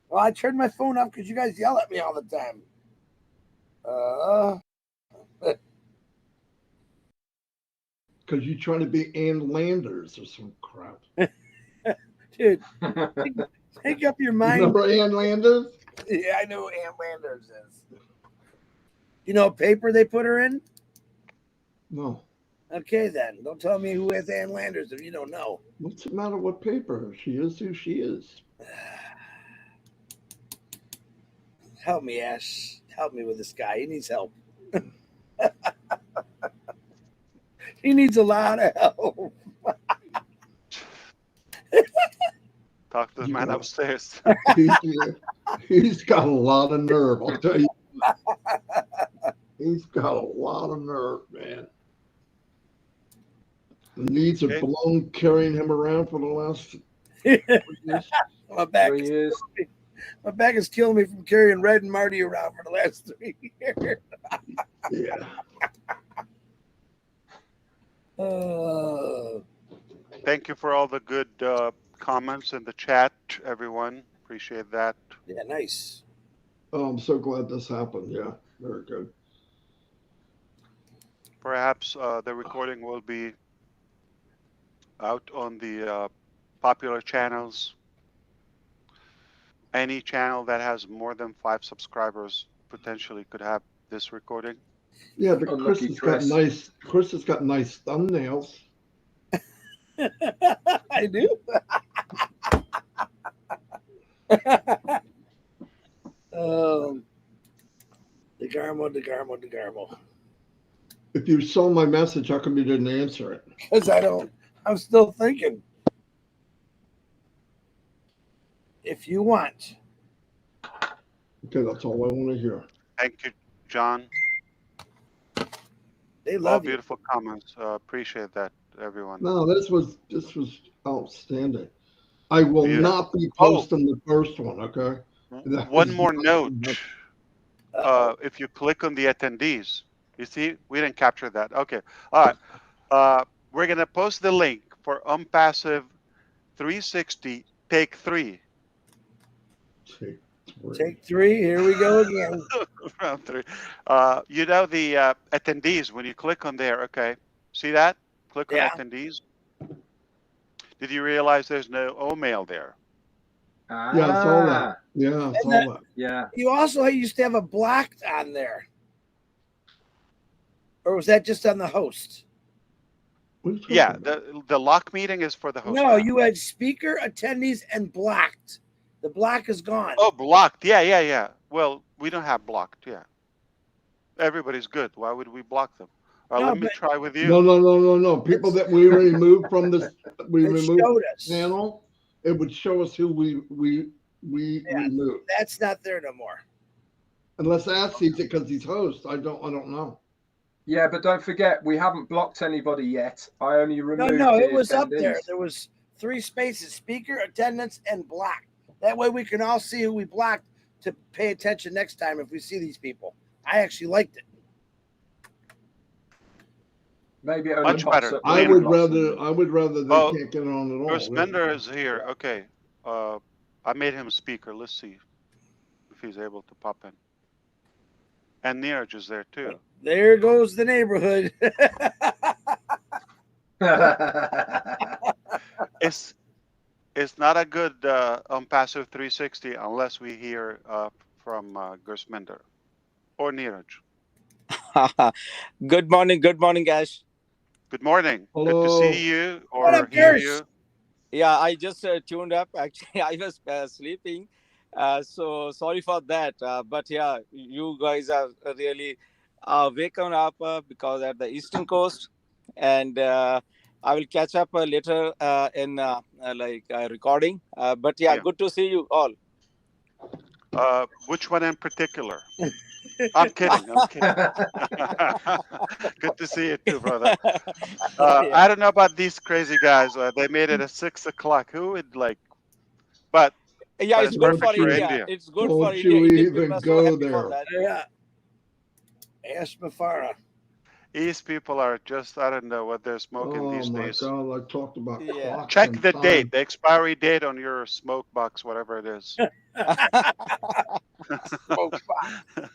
Well, I turned my phone off because you guys yell at me all the time. Because you're trying to be Ann Landers or some crap. Dude, make up your mind. Remember Ann Landers? Yeah, I know who Ann Landers is. You know what paper they put her in? No. Okay, then. Don't tell me who is Ann Landers if you don't know. What's the matter with paper? She is who she is. Help me, Ash. Help me with this guy. He needs help. He needs a lot of help. Talk to the man upstairs. He's got a lot of nerve, I'll tell you. He's got a lot of nerve, man. The knees are blown carrying him around for the last years. My back is killing me from carrying Red and Marty around for the last 3 years. Yeah. Thank you for all the good comments in the chat, everyone. Appreciate that. Yeah, nice. Oh, I'm so glad this happened. Yeah, very good. Perhaps the recording will be out on the popular channels. Any channel that has more than 5 subscribers potentially could have this recording. Yeah, but Unlucky Chris has got nice thumbnails. I do. DeGarmo. If you saw my message, how come you didn't answer it? Because I'm still thinking. If you want. Okay, that's all I want to hear. Thank you, John. They All love you. beautiful comments. Appreciate that, everyone. No, this was outstanding. I will Beautiful. not be posting the first one, okay? That One was more not note. enough. If you click on the attendees, you see, we didn't capture that. Okay. All right. We're going to post the link for Unpassive 360 Take 3. Take 3. Here we go again. Round 3. You know the attendees, when you click on there, okay. See that? Click on Yeah. attendees. Did you realize there's no O-mail there? Yeah, I saw that. Yeah, I saw that. Yeah. You also used to have a blocked on there. Or was that just on the host? What are you talking Yeah, about? the lock meeting is for the host. No, now. you had speaker, attendees, and blocked. The block is gone. Oh, blocked. Yeah. Well, we don't have blocked. Yeah. Everybody's good. Why would we block them? No, Let me but- try with you. No. People that we removed from this, we It removed showed us. panel. It would show us who we removed. That's not there no more. Unless Ash sees it because he's host. I don't know. Yeah, but don't forget, we haven't blocked anybody yet. I only removed No, the it was up attendees. there. There was 3 spaces: speaker, attendance, and block. That way we can all see who we blocked to pay attention next time if we see these people. I actually liked it. Maybe it only Much pops better. up I when would you block rather somebody. they Oh, can't get on at all. Bruce Bender is here. Okay. I made him a speaker. Let's see if he's able to pop in. And Neeraj is there too. There goes the neighborhood. It's not a good Unpassive 360 unless we hear from Gersmender or Neeraj. Good morning, Ash. Good morning. Hello. Good to see you or What up, hear Gersh? you. Yeah, I just tuned up. Actually, I was sleeping, so sorry for that. But yeah, you guys are really waking up because at the Eastern Coast, and I will catch up later in recording. But yeah, Yeah. good to see you all. Which one in particular? I'm kidding. Good to see you too, brother. I don't know about these crazy guys. They made it at 6 o'clock. Who would like? But Yeah, but it's it's good perfect for India. It's good for Don't India. you Indian even people are so go happy there. for that. Yeah. Ash Mafara. East people are just, I don't know what they're smoking these Oh my days. God! I talked about Yeah. clocks Check and the time. date, the expiry date on your smoke box, whatever it is. Smoke spot.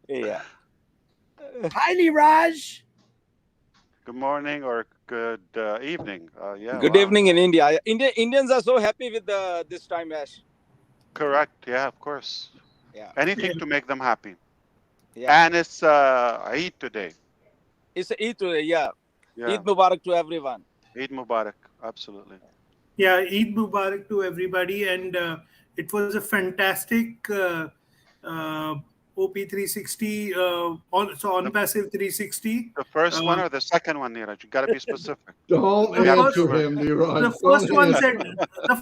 Yeah. Hi, Niraj. Good morning or good evening. Yeah. Good wow. evening in India. Indians are so happy with this time, Ash. Correct. Yeah, of course. Yeah. Anything to make them happy. Yeah. And it's Eid today. It's Eid today. Yeah. Yeah. Eid Mubarak to everyone. Eid Mubarak. Absolutely. Yeah, Eid Mubarak to everybody, and it was a fantastic OP360, ONPASSIVE 360. The first one or the second one, Neeraj? You got to be specific. Don't The answer first- him, Neeraj. The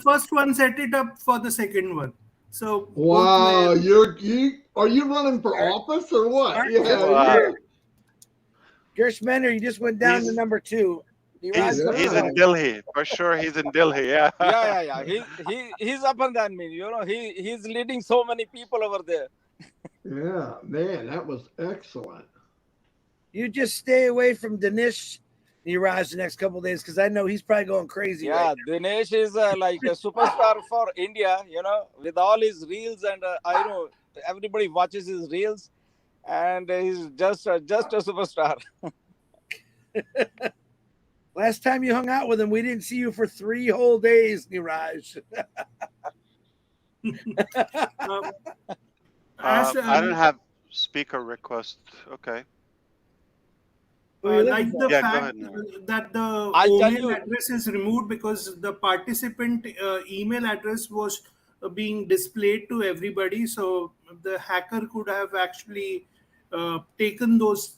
first one set it up for the second one. So Wow, both are you running for office or what? Smart. Yeah. Wow. Gersh Mender, you just went down He's- to number 2. He's Yeah. in Delhi. For sure, he's in Delhi. Yeah. Yeah. He's up and than me. You know, he's leading so many people over there. Yeah, man, that was excellent. You just stay away from Dinesh Niraj the next couple of days because I know he's probably going crazy. Yeah, Right Dinesh is like a superstar for India, you know, with all his reels, and I know everybody watches his reels, and he's just a superstar. Last time you hung out with him, we didn't see you for 3 whole days, Niraj. Ash, I don't have speaker request. Okay. Who are you looking like for? the Yeah, go fact ahead, Nira. that the I'll tell email you. address is removed because the participant email address was being displayed to everybody, so the hacker could have actually taken those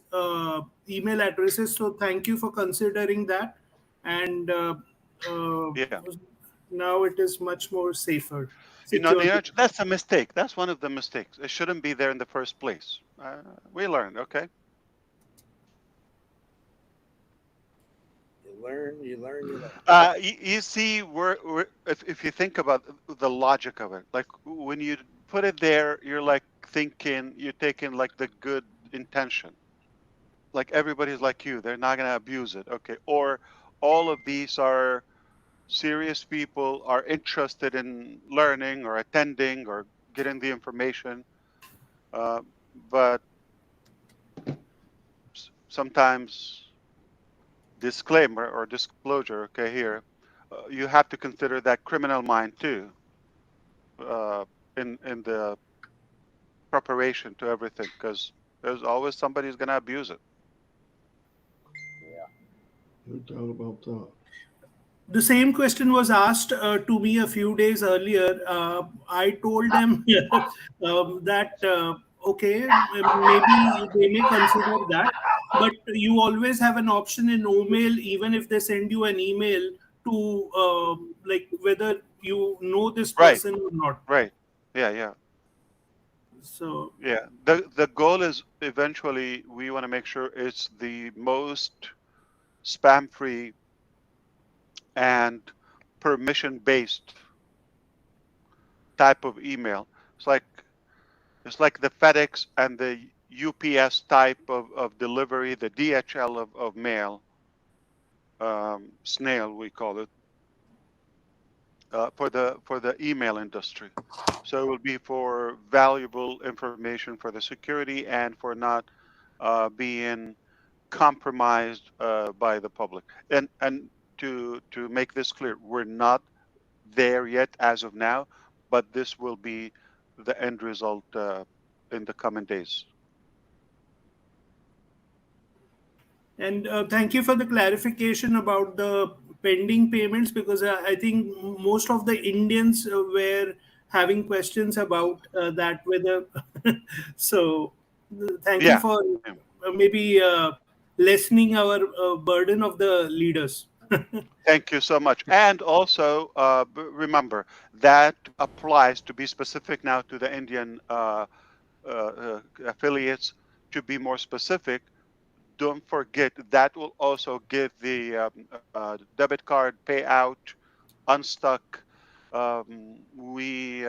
email addresses. So thank you for considering that, and uh, Yeah. now it is much more safer, securely. Niraj, that's a mistake. That's one of the mistakes. It shouldn't be there in the first place. We learned, okay? You learn, you learn, you learn. You see, if you think about the logic of it, like when you put it there, you're like thinking, you're taking like the good intention. Like everybody's like you, they're not going to abuse it, okay? Or all of these are serious people, are interested in learning or attending or getting the information. Uh, but sometimes disclaimer or disclosure, okay, here, you have to consider that criminal mind too, in the preparation to everything, because there's always somebody who's going to abuse it. No doubt about that. The same question was asked to me a few days earlier. I told them that okay, maybe they may consider that, but you always have an option in email, even if they send you an email to like whether you know this Right, person or not. right. Yeah. So Yeah. The goal is eventually we want to make sure it's the most spam free and permission based type of email. It's like the FedEx and the UPS type of delivery, the DHL of mail, snail we call it, for the email industry. So it will be for valuable information for the security and for not being compromised by the public. And to make this clear, we're not there yet as of now, but this will be the end result in the coming days. and thank you for the clarification about the pending payments, because I think most of the Indians were having questions about that whether so thank you Yeah. for Yeah. maybe lessening our burden of the leaders. Thank you so much. And also, remember that applies to be specific now to the Indian affiliates. To be more specific, don't forget that will also give the debit card payout unstuck. We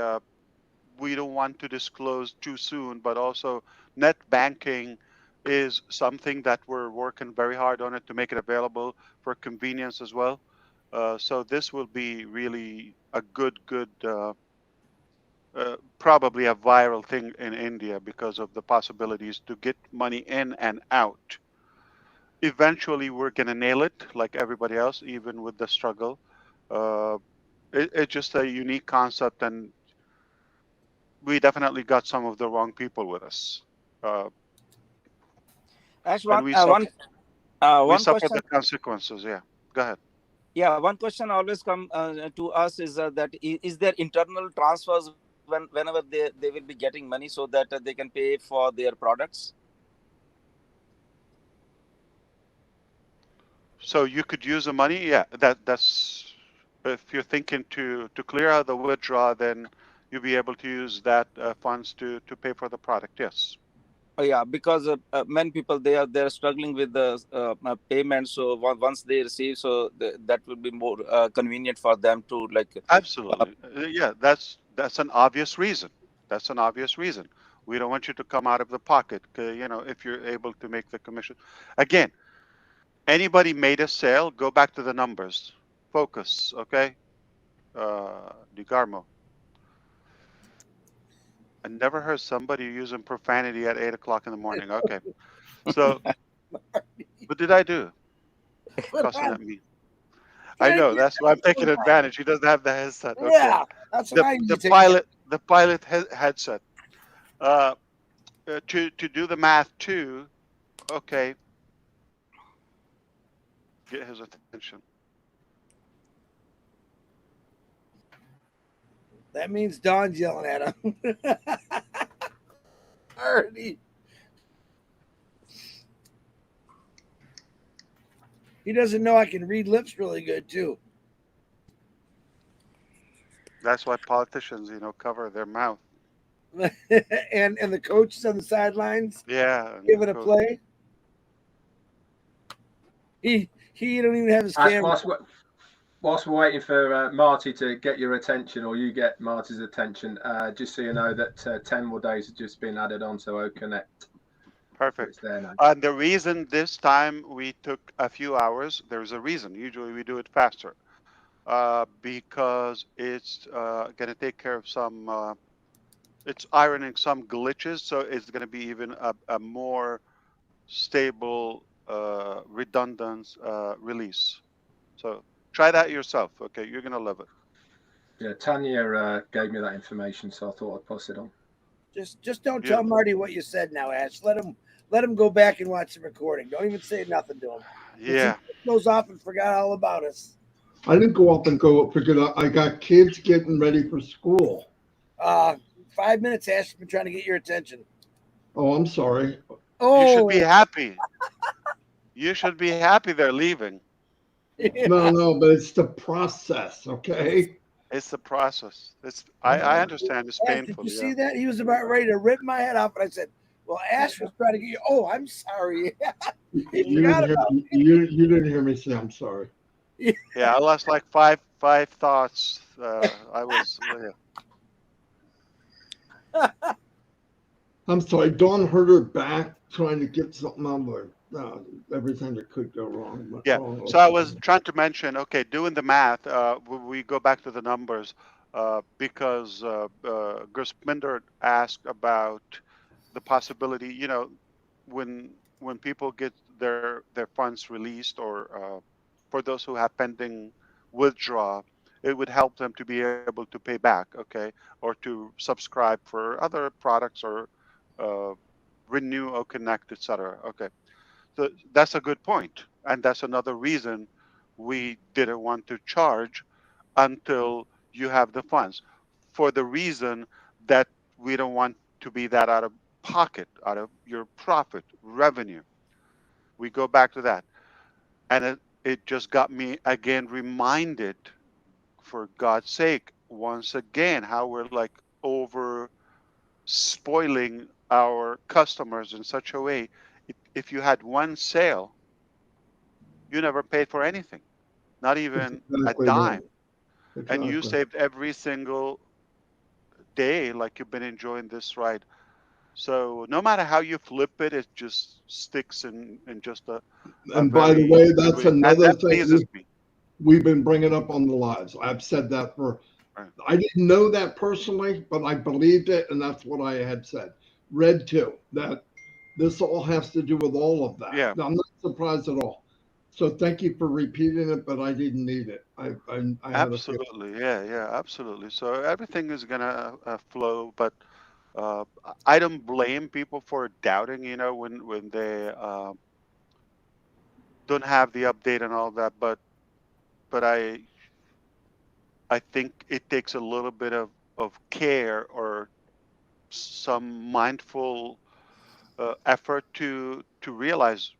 don't want to disclose too soon, but also net banking is something that we're working very hard on it to make it available for convenience as well. So this will be really a good, probably a viral thing in India because of the possibilities to get money in and out. Eventually, we're going to nail it like everybody else, even with the struggle. Uh, it's just a unique concept, and we definitely got some of the wrong people with us. Uh, Actually, and we one suffer question. the consequences. Yeah. Go ahead. Yeah, one question always come to us is that is there internal transfers whenever they will be getting money so that they can pay for their products? So you could use the money. Yeah. That's if you're thinking to clear out the withdraw, then you'll be able to use that funds to pay for the product. Yes. Oh, yeah, because many people they are struggling with the payment. So once they receive, so that will be more convenient for them to like. Absolutely. Yeah. That's an obvious reason. That's an obvious reason. We don't want you to come out of the pocket. If you're able to make the commission. Again, anybody made a sale, go back to the numbers. Focus, okay? DiGarmo. I never heard somebody using profanity at 8 o'clock in the morning. Okay. So what did I do? Put Cussing on, at me. I trying to know, get that's why I'm taking put on. advantage. He doesn't have the headset. Okay. Yeah, that's what The I need the to take. pilot headset. To do the math too, okay. get his attention. That means Don's yelling at him. Already. He doesn't know I can read lips really good too. That's why politicians, cover their mouth. and the coaches on the sidelines Yeah. And giving a play. He don't even have his camera. Whilst we're waiting for Marty to get your attention, or you get Marty's attention, just so you know that 10 more days have just been added on to OConnect. Perfect. It's there now. And the reason this time we took a few hours, there's a reason. Usually we do it faster, because it's going to take care of some, it's ironing some glitches. So it's going to be even a more stable, redundant release. So try that yourself. Okay, you're going to love it. Yeah, Tanya gave me that information, so I thought I'd pass it on. Just don't tell Marty what you said now, Ash. Let him go back and watch the recording. Don't even say nothing to him. Yeah. He goes off and forgot all about us. I didn't go up and go figure out. I got kids getting ready for school. 5 minutes, Ash has been trying to get your attention. Oh, I'm sorry. Oh, you should be happy. You should be happy they're leaving. Yeah. No, but it's the process, okay? It's the process. I understand it's Ash, painful. did you see that? He was about ready to rip my head off, and I said, "Well, Ash was trying to get you." Oh, I'm sorry. You didn't hear me say I'm sorry. Yeah, I lost like five thoughts. I was. I'm sorry. Dawn hurt her back trying to get something out of her. Everything that could go wrong. Yeah. So I was trying to mention, okay, doing the math, we go back to the numbers, because Gerspinder asked about the possibility, when people get their funds released, or for those who have pending withdraw, it would help them to be able to pay back, okay, or to subscribe for other products, or renew or connect, etc. Okay. So that's a good point. And that's another reason we didn't want to charge until you have the funds, for the reason that we don't want to be that out of pocket, out of your profit revenue. We go back to that. And it just got me again reminded, for God's sake, once again, how we're like over spoiling our customers in such a way. If you had one sale, you never paid for anything, not even a dime. Exactly. And you saved every single day, like you've been enjoying this ride. So no matter how you flip it, it just sticks in just a And by the way, that's another thing pleases me. We've been bringing up on the lives. I've said that I didn't know that personally, but I believed it, and that's what I had said. Read too, that this all has to do with all of that. Yeah. I'm not surprised at all. So thank you for repeating it, but I didn't need it. I Absolutely, yeah, absolutely. So everything is gonna flow, but I don't blame people for doubting, when they don't have the update and all that. But I think it takes a little bit of care, or some mindful effort to realize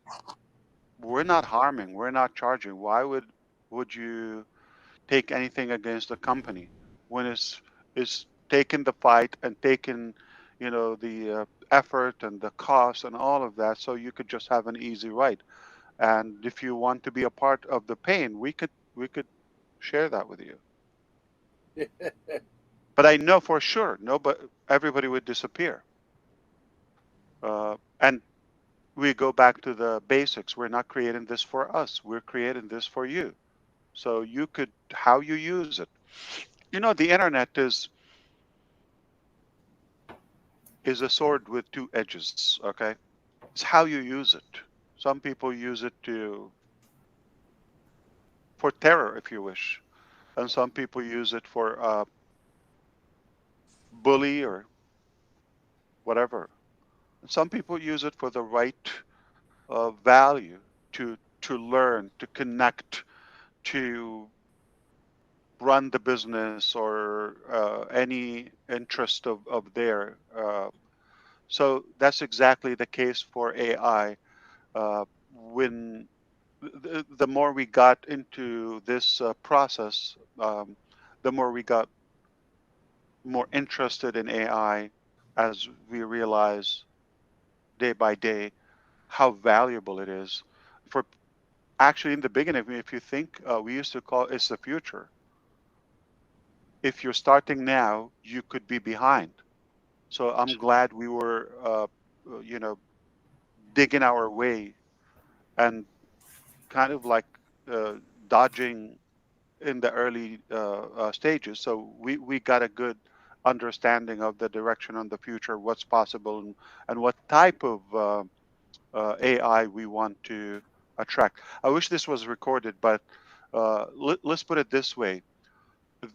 we're not harming, we're not charging. Why would you take anything against the company when it's taking the fight and taking the effort and the cost and all of that, so you could just have an easy ride? And if you want to be a part of the pain, we could share that with you. But I know for sure everybody would disappear. And we go back to the basics. We're not creating this for us, we're creating this for you. So how you use it. The internet is a sword with two edges, okay? It's how you use it. Some people use it for terror, if you wish. And some people use it for bully or whatever. And some people use it for the right value to to learn, to connect, to run the business or any interest of their. So that's exactly the case for AI. When the more we got into this process, the more we got more interested in AI as we realize day by day how valuable it is. For actually, in the beginning, if you think, we used to call it's the future. If you're starting now, you could be behind. So I'm glad we were, you know, digging our way and kind of like dodging in the early stages. So we got a good understanding of the direction on the future, what's possible, and what type of AI we want to attract. I wish this was recorded, but let's put it this way.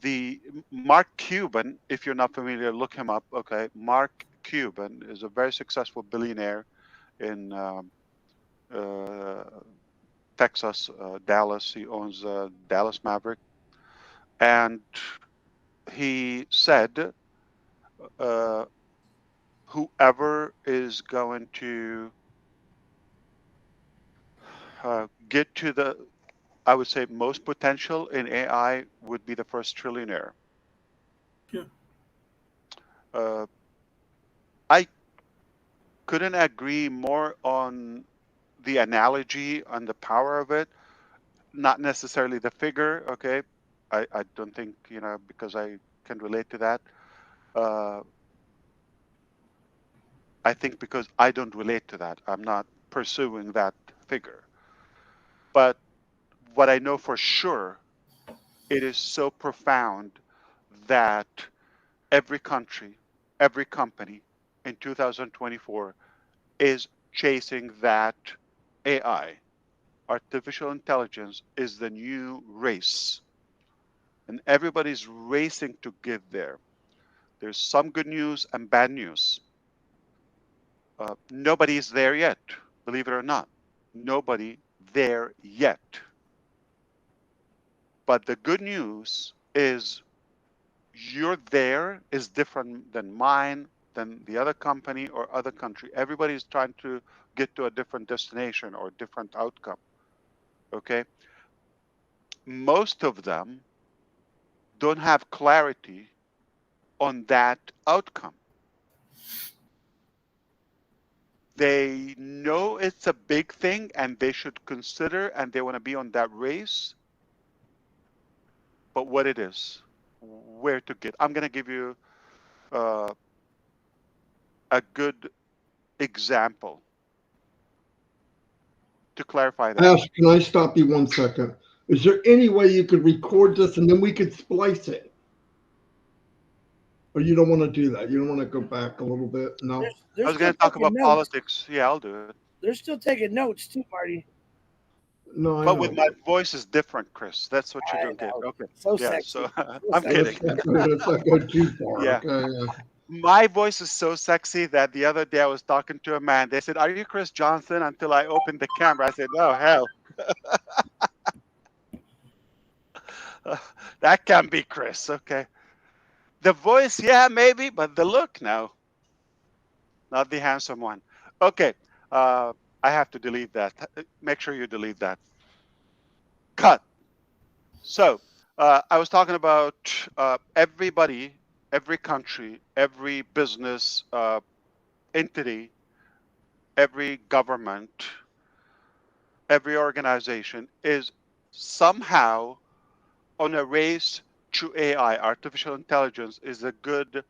The Mark Cuban, if you're not familiar, look him up. Okay, Mark Cuban is a very successful billionaire in uh, Texas, Dallas. He owns Dallas Maverick, and he said, uh, whoever is going to get to the, I would say, most potential in AI would be the first trillionaire. Yeah. I couldn't agree more on the analogy, on the power of it, not necessarily the figure. Okay, I don't think, you know, because I can relate to that. I think because I don't relate to that, I'm not pursuing that figure. But what I know for sure, it is so profound that every country, every company in 2024 is chasing that AI. Artificial intelligence is the new race, and everybody's racing to get there. There's some good news and bad news. Nobody's there yet, believe it or not. Nobody there yet. But the good news is you're there is different than mine, than the other company or other country. Everybody's trying to get to a different destination or different outcome. Okay. Most of them don't have clarity on that outcome. They know it's a big thing and they should consider and they want to be on that race. But what it is, where to get. I'm going to give you uh, a good example to clarify that. Ash, can I stop you 1 second? Is there any way you could record this and then we could splice it? Or you don't want to do that? You don't want to go back a little bit? No. They're I was still going to talk taking about notes. politics. Yeah, I'll do it. They're still taking notes too, Marty. No, I But know. with my voice is different, Chris. That's what you I don't get. know. Okay. So Yeah. sexy. So So I'm sexy. kidding. Let's not go too far. Yeah. Okay. My voice is so sexy that the other day I was talking to a man. They said, "Are you Chris Johnson?" Until I opened the camera, I said, "Oh hell, that can't be Chris." Okay. The voice, yeah, maybe, but the look, no, not the handsome one. Okay. I have to delete that. Make sure you delete that. Cut. So I was talking about everybody, every country, every business entity, every government, every organization is somehow on a race to AI. Artificial intelligence is a good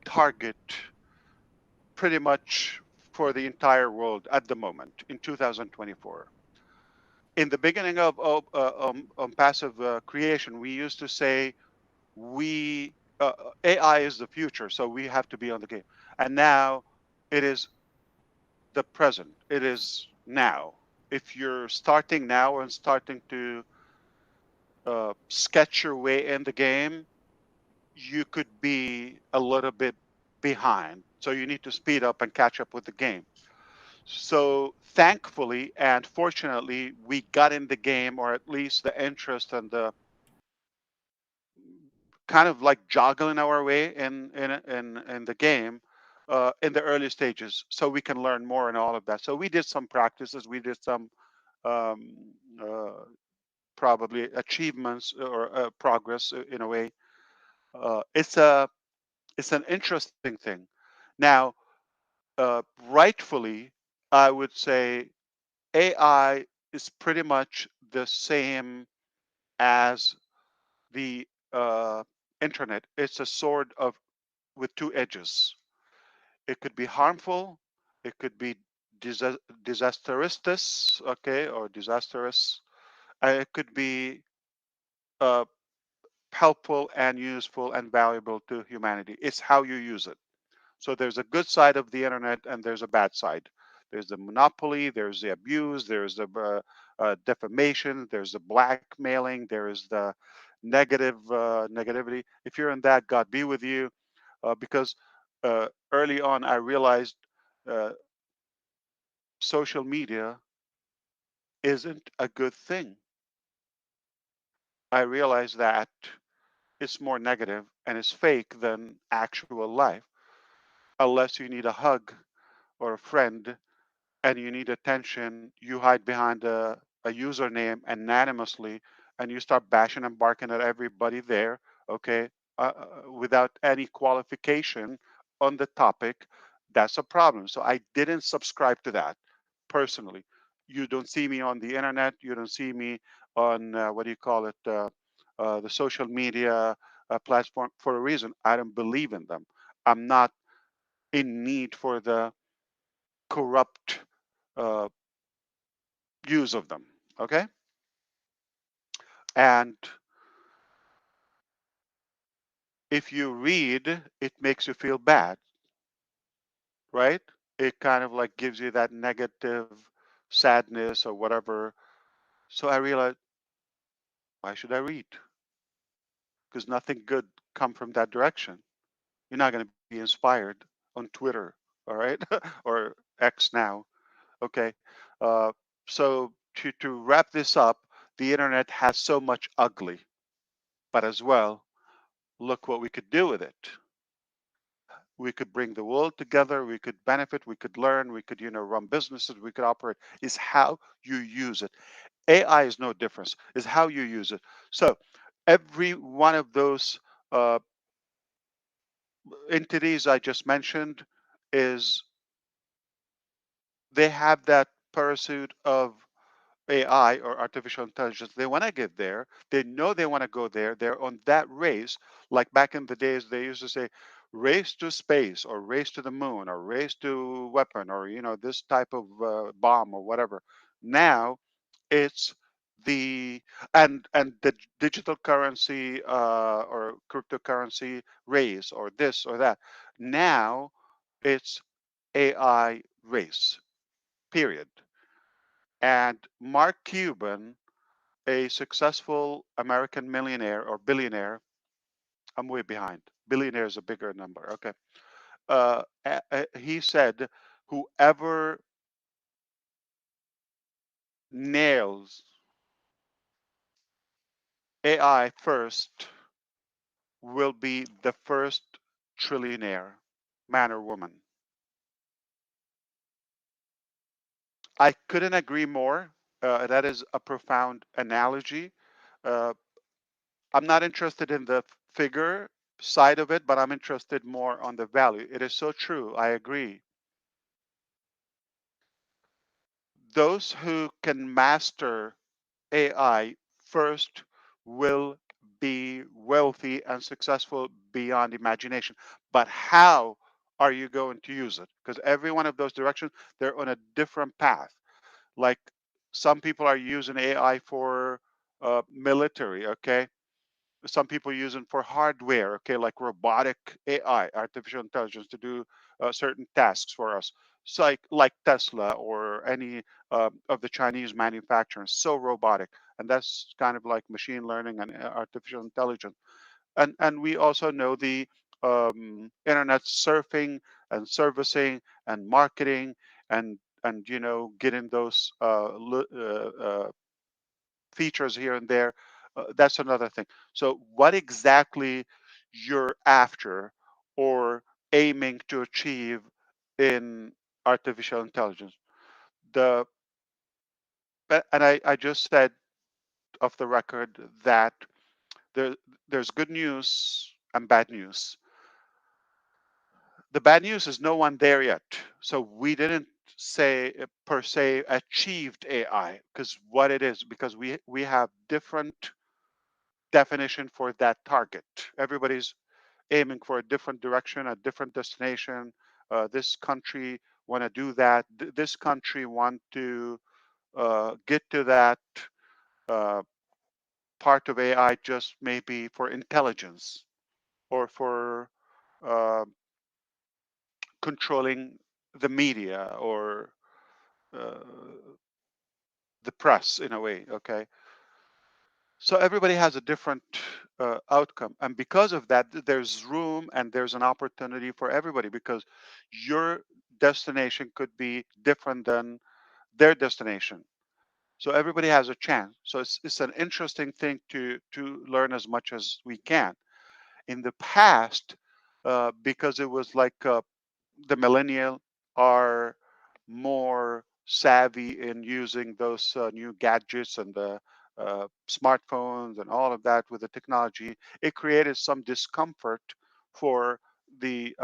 target pretty much for the entire world at the moment in 2024. In the beginning of passive creation, we used to say we AI is the future, so we have to be on the game. And now it is the present. It is now. If you're starting now and starting to sketch your way in the game, you could be a little bit behind. So you need to speed up and catch up with the game. So thankfully and fortunately, we got in the game, or at least the interest and the kind of like joggling our way in the game in the early stages, so we can learn more and all of that. So we did some practices, we did some um, uh, probably achievements or progress in a way. It's an interesting thing. Now, rightfully, I would say AI is pretty much the same as the internet. It's a sword of with two edges. It could be harmful. It could be disastrous, okay, or disastrous. It could be uh, helpful and useful and valuable to humanity. It's how you use it. So there's a good side of the internet and there's a bad side. There's the monopoly, there's the abuse, there's the defamation, there's the blackmailing, there's the negativity. If you're in that, God be with you. Because early on, I realized uh, social media isn't a good thing. I realized that it's more negative and it's fake than actual life, unless you need a hug or a friend and you need attention, you hide behind a username anonymously and you start bashing and barking at everybody there, okay, without any qualification on the topic. That's a problem. So I didn't subscribe to that personally. You don't see me on the internet. You don't see me on what do you call it? The social media platform for a reason. I don't believe in them. I'm not in need for the corrupt uh, use of them. Okay. And if you read, it makes you feel bad, right? It kind of like gives you that negative sadness or whatever. So I realized, why should I read? Because nothing good come from that direction. You're not going to be inspired on Twitter, all right, or X now. Okay. Uh, so to wrap this up, the internet has so much ugly, but as well, look what we could do with it. We could bring the world together, we could benefit, we could learn, we could run businesses, we could operate. Is how you use it. AI is no difference, is how you use it. So every one of those uh, entities I just mentioned is they have that pursuit of AI or artificial intelligence. They want to get there. They know they want to go there. They're on that race. Like back in the days, they used to say, race to space or race to the moon or race to weapon or, this type of bomb or whatever. Now it's the and the digital currency or cryptocurrency race or this or that. Now it's AI race, period. And Mark Cuban, a successful American millionaire or billionaire, I'm way behind. Billionaire is a bigger number. Okay. He said, whoever nails AI first will be the first trillionaire, man or woman. I couldn't agree more. That is a profound analogy. Uh, I'm not interested in the figure side of it, but I'm interested more on the value. It is so true. I agree. Those who can master AI first will be wealthy and successful beyond imagination. But how are you going to use it? Because every one of those directions, they're on a different path. Like some people are using AI for military, okay? Some people use it for hardware, okay, like robotic AI, artificial intelligence, to do certain tasks for us. So like Tesla or any of the Chinese manufacturers, so robotic, and that's kind of like machine learning and artificial intelligence. And we also know the internet surfing and servicing and marketing and and getting those features here and there, that's another thing. So what exactly you're after or aiming to achieve in artificial intelligence? The and I just said off the record that there there's good news and bad news. The bad news is no one there yet. So we didn't say per se achieved AI, because what it is, because we have different definition for that target. Everybody's aiming for a different direction, a different destination. This country want to do that. This country want to get to that uh, part of AI, just maybe for intelligence or for uh, controlling the media or uh, the press in a way. Okay, so everybody has a different outcome, and because of that, there's room and there's an opportunity for everybody, because your destination could be different than their destination. So everybody has a chance. So it's an interesting thing to learn as much as we can. In the past, because it was like the millennial are more savvy in using those new gadgets and the smartphones and all of that with the technology, it created some discomfort for the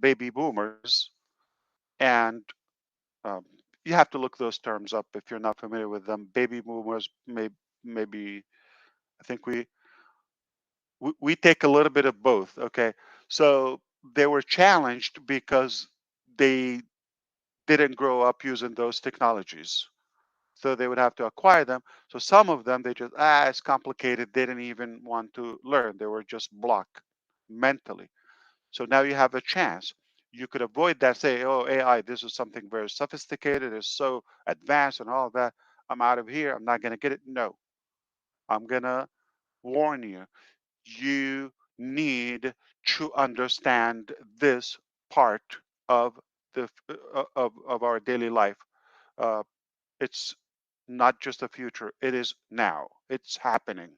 baby boomers. And um, you have to look those terms up if you're not familiar with them. Baby boomers maybe I think we take a little bit of both. Okay, so they were challenged because they didn't grow up using those technologies, so they would have to acquire them. So some of them, they just, it's complicated, they didn't even want to learn, they were just blocked mentally. So now you have a chance. You could avoid that, say, oh, AI, this is something very sophisticated, it's so advanced and all of that, I'm out of here, I'm not going to get it. No, I'm going to warn you, you need to understand this part of of our daily life. Uh, it's not just the future; it is now. It's happening.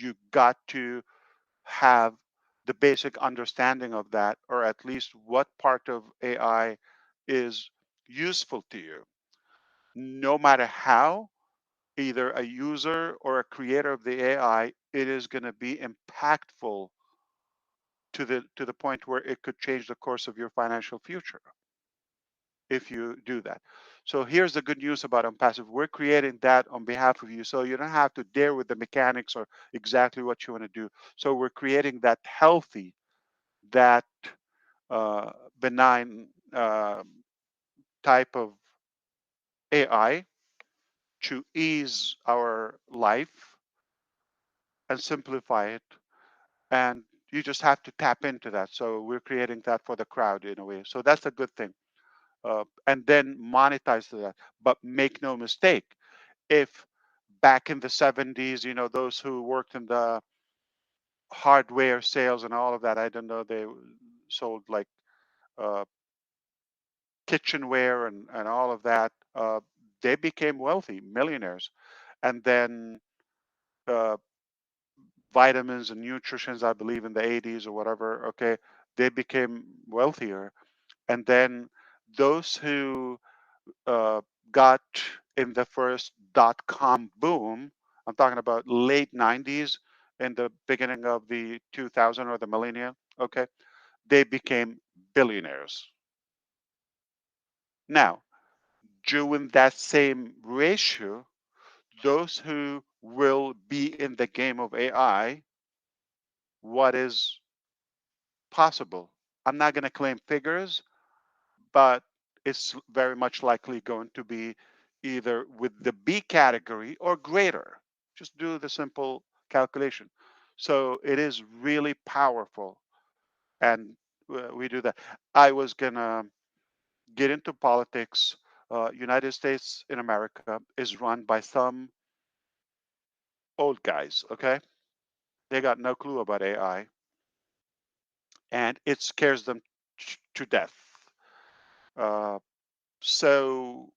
You got to have the basic understanding of that, or at least what part of AI is useful to you. No matter how, either a user or a creator of the AI, it is going to be impactful to the point where it could change the course of your financial future if you do that. So here's the good news about OnPassive. We're creating that on behalf of you, so you don't have to dare with the mechanics or exactly what you want to do. So we're creating that healthy, that uh, benign type of AI to ease our life and simplify it. And you just have to tap into that. So we're creating that for the crowd in a way. So that's a good thing. And then monetize to that. But make no mistake, if back in the 70s, those who worked in the hardware sales and all of that, I don't know, they sold like uh, kitchenware and all of that, they became wealthy, millionaires. And then uh, vitamins and nutritions, I believe in the 80s or whatever, okay, they became wealthier. And then those who uh, got in the first .com boom, I'm talking about late 90s and the beginning of the 2000 or the millennium, okay, they became billionaires. Now, during that same ratio, those who will be in the game of AI, what is possible? I'm not going to claim figures, but it's very much likely going to be either with the B category or greater. Just do the simple calculation. So it is really powerful, and we do that. I was gonna get into politics. United States in America is run by some old guys. Okay, they got no clue about AI, and it scares them to death. Uh, So,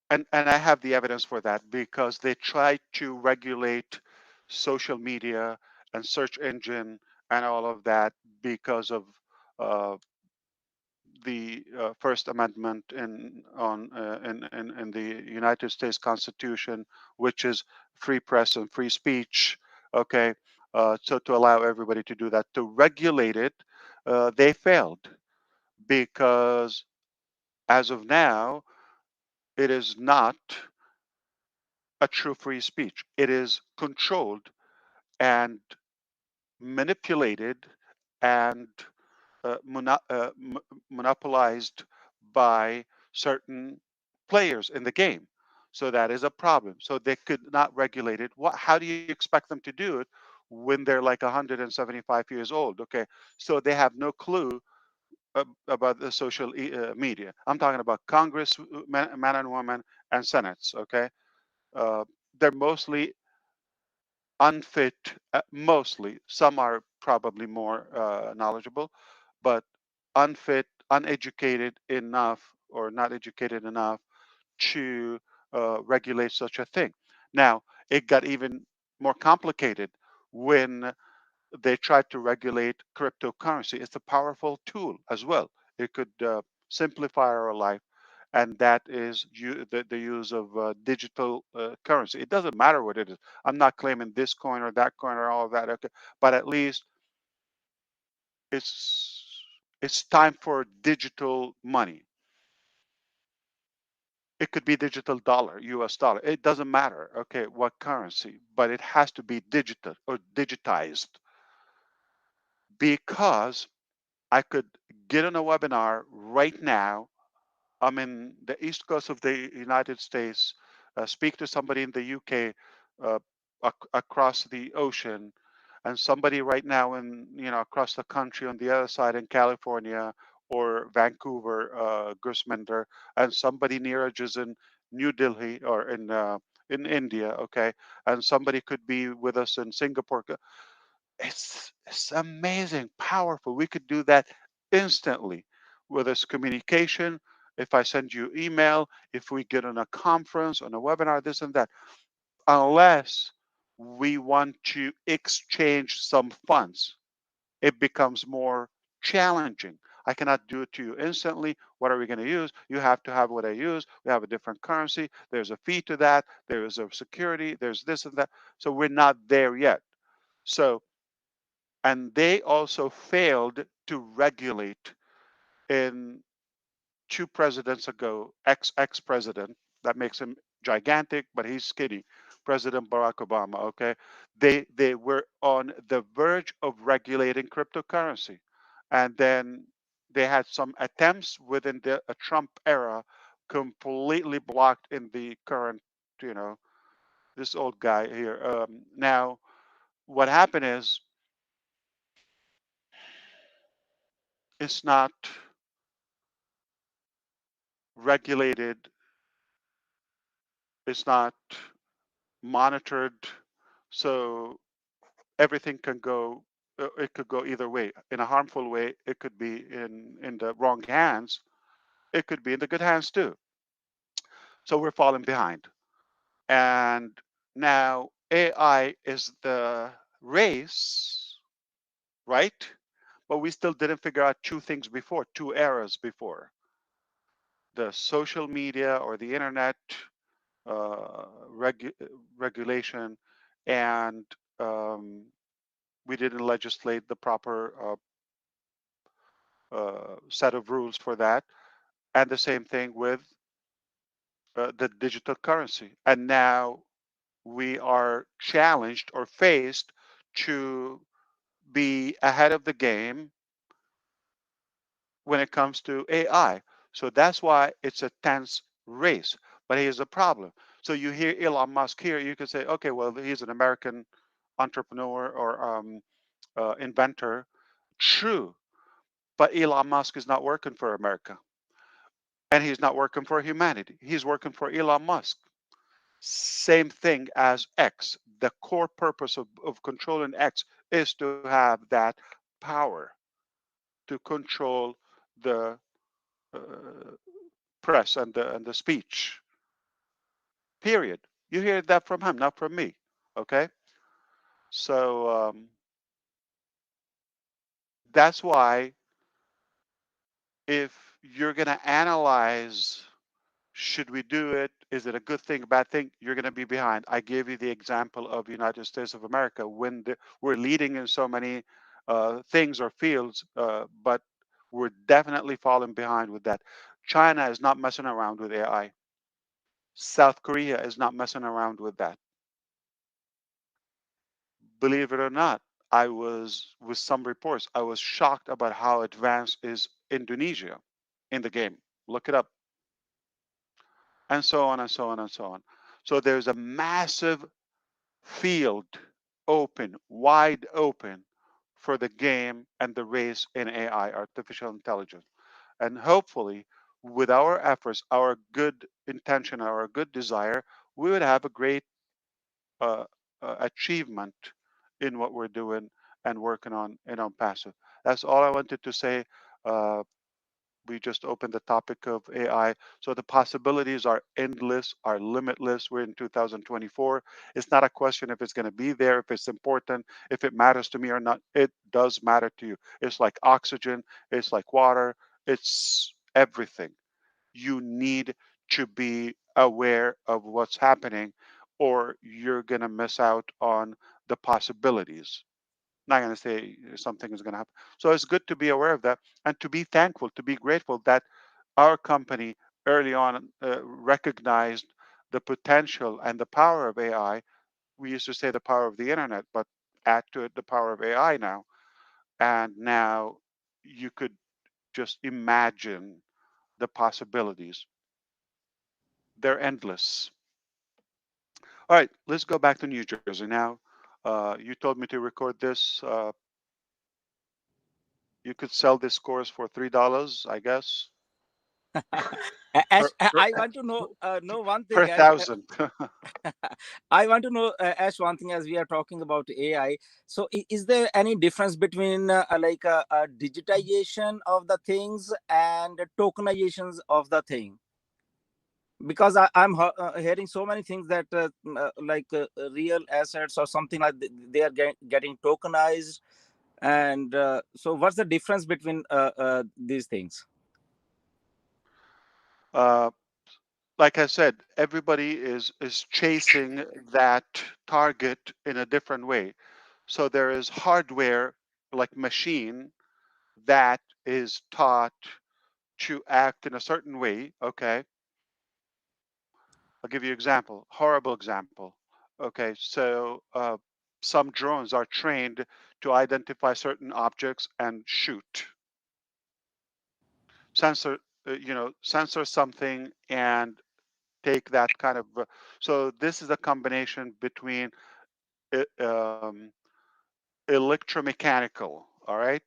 and I have the evidence for that because they tried to regulate social media and search engine and all of that because of uh, the First Amendment in the United States Constitution, which is free press and free speech. Okay, so to allow everybody to do that, to regulate it, they failed because as of now, it is not a true free speech. It is controlled and manipulated and monopolized by certain players in the game. So that is a problem. So they could not regulate it. How do you expect them to do it when they're like 175 years old? Okay, so they have no clue about the social media. I'm talking about Congress, man and woman, and senates. Okay, uh, they're mostly unfit. Mostly, some are probably more knowledgeable, but unfit, uneducated enough, or not educated enough to regulate such a thing. Now, it got even more complicated when they tried to regulate cryptocurrency. It's a powerful tool as well. It could simplify our life, and that is the use of digital currency. It doesn't matter what it is. I'm not claiming this coin or that coin or all of that. Okay, but at least it's it's time for digital money. It could be digital dollar, US dollar. It doesn't matter, okay, what currency, but it has to be digital or digitized because I could get on a webinar right now. I'm in the East Coast of the United States, speak to somebody in the UK, uh, across the ocean, and somebody right now in, across the country on the other side in California or Vancouver, Grisminder, and somebody near us is in New Delhi or in India, okay, and somebody could be with us in Singapore. It's amazing, powerful. We could do that instantly with this communication. If I send you email, if we get on a conference, on a webinar, this and that, unless we want to exchange some funds, it becomes more challenging. I cannot do it to you instantly. What are we going to use? You have to have what I use. We have a different currency. There's a fee to that. There is a security. There's this and that. So we're not there yet. So, and they also failed to regulate in two presidents ago, ex president, that makes him gigantic, but he's skinny, President Barack Obama. Okay, they were on the verge of regulating cryptocurrency, and then they had some attempts within the Trump era, completely blocked in the current, you know, this old guy here. Now, what happened is it's not regulated, it's not monitored, so everything can go. It could go either way. In a harmful way, it could be in the wrong hands. It could be in the good hands too. So we're falling behind. And now AI is the race, right? But we still didn't figure out two things before, two eras before: the social media or the internet regulation, and we didn't legislate the proper set of rules for that. And the same thing with the digital currency. And now we are challenged or faced to be ahead of the game when it comes to AI. So that's why it's a tense race. But here's the problem. So you hear Elon Musk here, you can say, okay, well, he's an American entrepreneur or inventor. True, but Elon Musk is not working for America, and he's not working for humanity. He's working for Elon Musk. Same thing as X. The core purpose of controlling X is to have that power to control the uh, press and the speech. Period. You hear that from him, not from me. Okay. So that's why if you're going to analyze, should we do it? Is it a good thing, a bad thing? You're going to be behind. I gave you the example of United States of America when we're leading in so many things or fields, but we're definitely falling behind with that. China is not messing around with AI. South Korea is not messing around with that. Believe it or not, I was with some reports. I was shocked about how advanced is Indonesia in the game. Look it up, and so on and so on and so on. So there's a massive field open, wide open for the game and the race in AI, artificial intelligence. And hopefully, with our efforts, our good intention, our good desire, we would have a great uh, achievement in what we're doing and working on in ONPASSIVE. That's all I wanted to say. Uh, we just opened the topic of AI. So the possibilities are endless, are limitless. We're in 2024. It's not a question if it's going to be there, if it's important, if it matters to me or not. It does matter to you. It's like oxygen, it's like water, it's everything. You need to be aware of what's happening, or you're going to miss out on the possibilities. Not going to say something is going to happen. So it's good to be aware of that and to be thankful, to be grateful that our company early on recognized the potential and the power of AI. We used to say the power of the internet, but add to it the power of AI now. And now you could just imagine the possibilities. They're endless. All right, let's go back to New Jersey now. You told me to record this. You could sell this course for $3, I guess, per, Ash, per, I want to know one per thing, Ash. thousand. I want to know, Ash, one thing as we are talking about AI. So, is there any difference between digitization of the things and tokenizations of the thing? Because I'm hearing so many things that real assets or something like they are getting tokenized, and so what's the difference between these things? uh, like I said, everybody is chasing that target in a different way. So there is hardware like machine that is taught to act in a certain way. Okay, I'll give you an example. Horrible example. Okay, so some drones are trained to identify certain objects and shoot. Sensor, sensor something and take that kind of. So this is a combination between um, electromechanical. All right,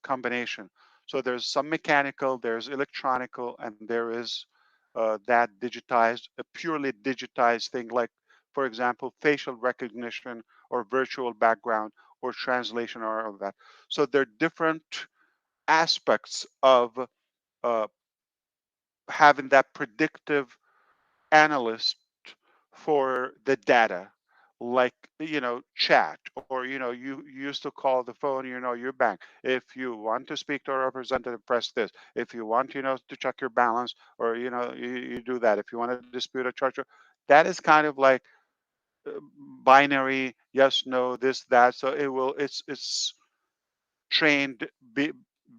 combination. So there's some mechanical, there's electronical, and there is that digitized, a purely digitized thing, like, for example, facial recognition or virtual background or translation or all of that. So there are different aspects of uh, having that predictive analyst for the data, like, chat, or you used to call the phone, your bank. If you want to speak to a representative, press this. If you want, to check your balance, or you do that. If you want to dispute a charge, that is kind of like uh, binary, yes, no, this, that. So it's trained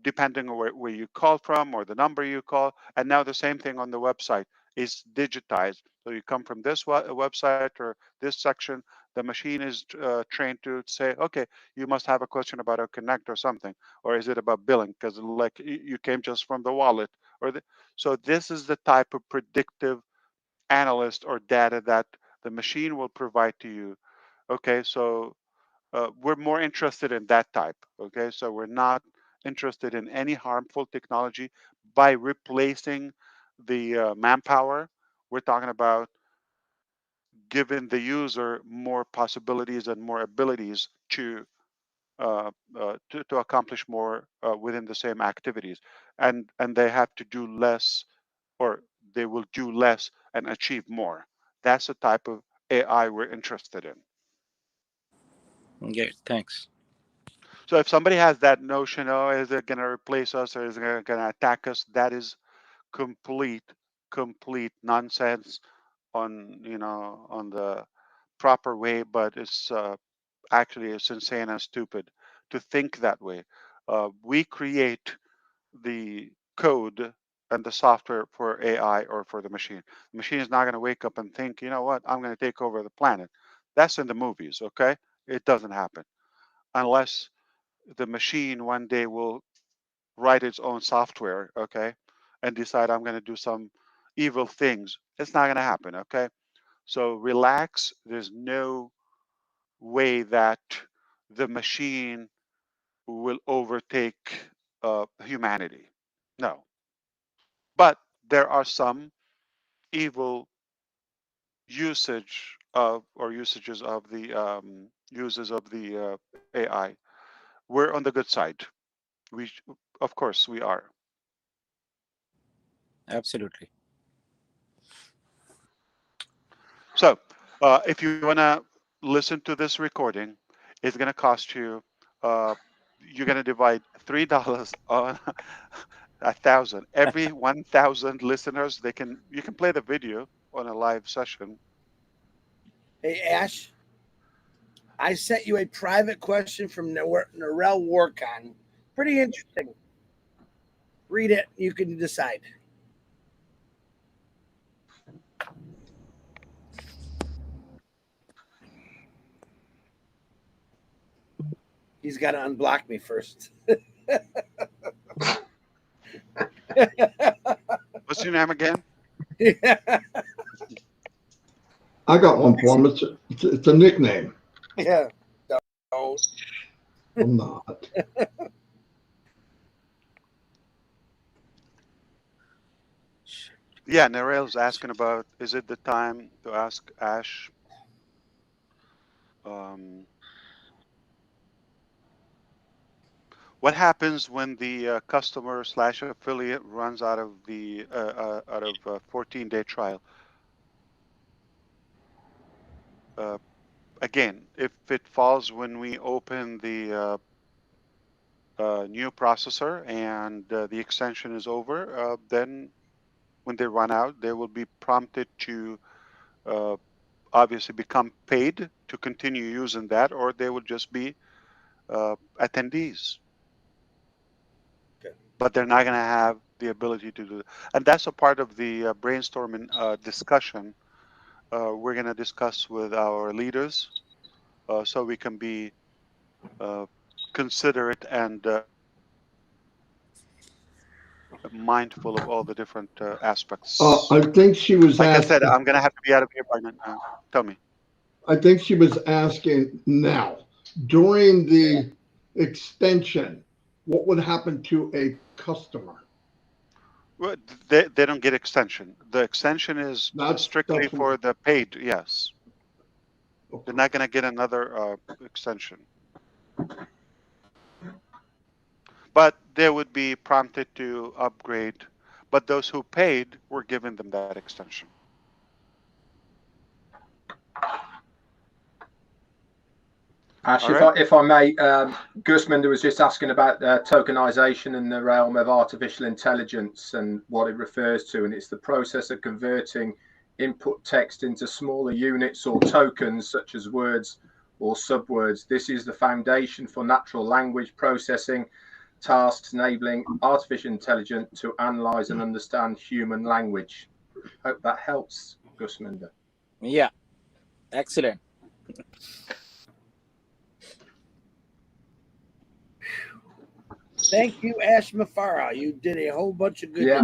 depending on where you call from or the number you call. And now the same thing on the website is digitized. So you come from this website or this section, the machine is trained to say, okay, you must have a question about a connect or something, or is it about billing? Because like you came just from the wallet, so this is the type of predictive analyst or data that the machine will provide to you. Okay, so we're more interested in that type. Okay, so we're not interested in any harmful technology by replacing the manpower. We're talking about giving the user more possibilities and more abilities to accomplish more within the same activities, and they have to do less or they will do less and achieve more. That's the type of AI we're interested in. Okay, thanks. So if somebody has that notion, oh, is it going to replace us or is it going to attack us? That is complete nonsense on the proper way, but it's actually it's insane and stupid to think that way. We create the code and the software for AI or for the machine. The machine is not going to wake up and think, you know what, I'm going to take over the planet. That's in the movies, okay? It doesn't happen unless the machine one day will write its own software, okay, and decide I'm going to do some evil things. It's not going to happen, okay? So relax. There's no way that the machine will overtake humanity. No. But there are some evil usages of the uses of the AI. We're on the good side. Of course, we are. Absolutely. So, if you want to listen to this recording, it's going to cost you. You're going to divide $3 on 1,000. Every 1,000 listeners, you can play the video on a live session. Hey, Ash, I sent you a private question from Narelle Warcon. Pretty interesting. Read it. You can decide. He's got to unblock me first. What's your name again? I got one for him. It's a nickname. Yeah. No. I'm not. Yeah, Narelle's asking about, is it the time to ask Ash? What happens when the customer / affiliate runs out of the 14-day trial? Again, if it falls when we open the new processor and the extension is over, then when they run out, they will be prompted to obviously become paid to continue using that, or they will just be attendees. Okay. But they're not going to have the ability to do that. And that's a part of the brainstorming discussion we're going to discuss with our leaders so we can be considerate and mindful of all the different aspects. I think she was like asking. I said, I'm going to have to be out of here by now. Tell me. I think she was asking now, during the extension, what would happen to a customer? Well, they don't get extension. The extension is strictly That's for the paid. Yes, okay. they're not going to get another extension. But they would be prompted to upgrade. But those who paid were given them that extension. Ash, All right. if I may, Gusminder was just asking about tokenization in the realm of artificial intelligence and what it refers to, and it's the process of converting input text into smaller units or tokens, such as words or subwords. This is the foundation for natural language processing tasks, enabling artificial intelligence to analyze and understand human language. Hope that helps, Gusminder. Yeah, excellent. Thank you, Ash Mafara. You did a whole bunch of good. Yeah.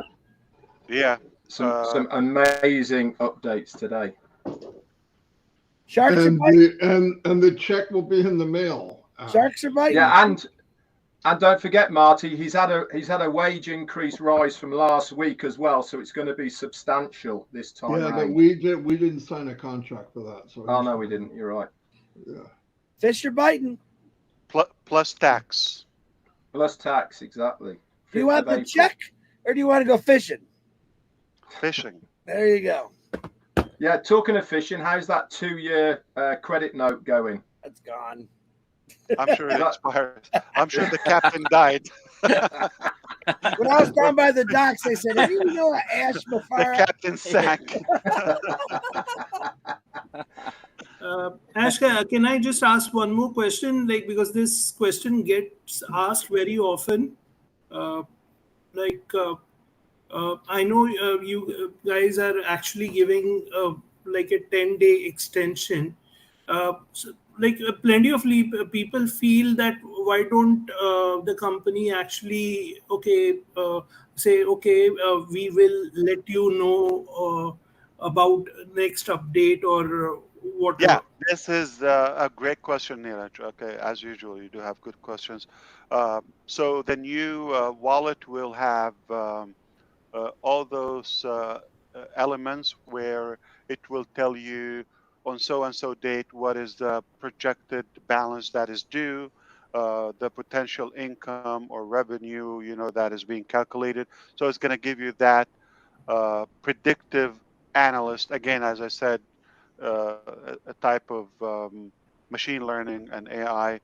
Yeah. Some amazing updates today. Sharks and are biting. the check will be in the mail. Sharks are biting. Yeah, and don't forget, Marty, he's had a wage increase rise from last week as well, so it's going to be substantial this time. Yeah, but we didn't sign a contract for that. So oh no, we didn't. You're right. Yeah. Fish are biting. Plus tax. Plus tax, exactly. Do you want the check or do you want to go fishing? Fishing. There you go. Yeah, talking of fishing, how's that 2-year credit note going? That's gone. I'm sure it expired. I'm sure the captain died. When I was down by the docks, they said, "Hey, you know Ash The Mafara?" captain sank. Ash, can I just ask one more question? Like, because this question gets asked very often. Uh, I know you guys are actually giving like a 10-day extension. Plenty of people feel that why don't the company actually say we will let you know about next update or Yeah, whatever. this is a great question, Neeraj. Okay, as usual, you do have good questions. So the new wallet will have all those elements where it will tell you on so and so date what is the projected balance that is due, the potential income or revenue, that is being calculated. So it's going to give you that predictive analyst. Again, as I said, a type of machine learning and AI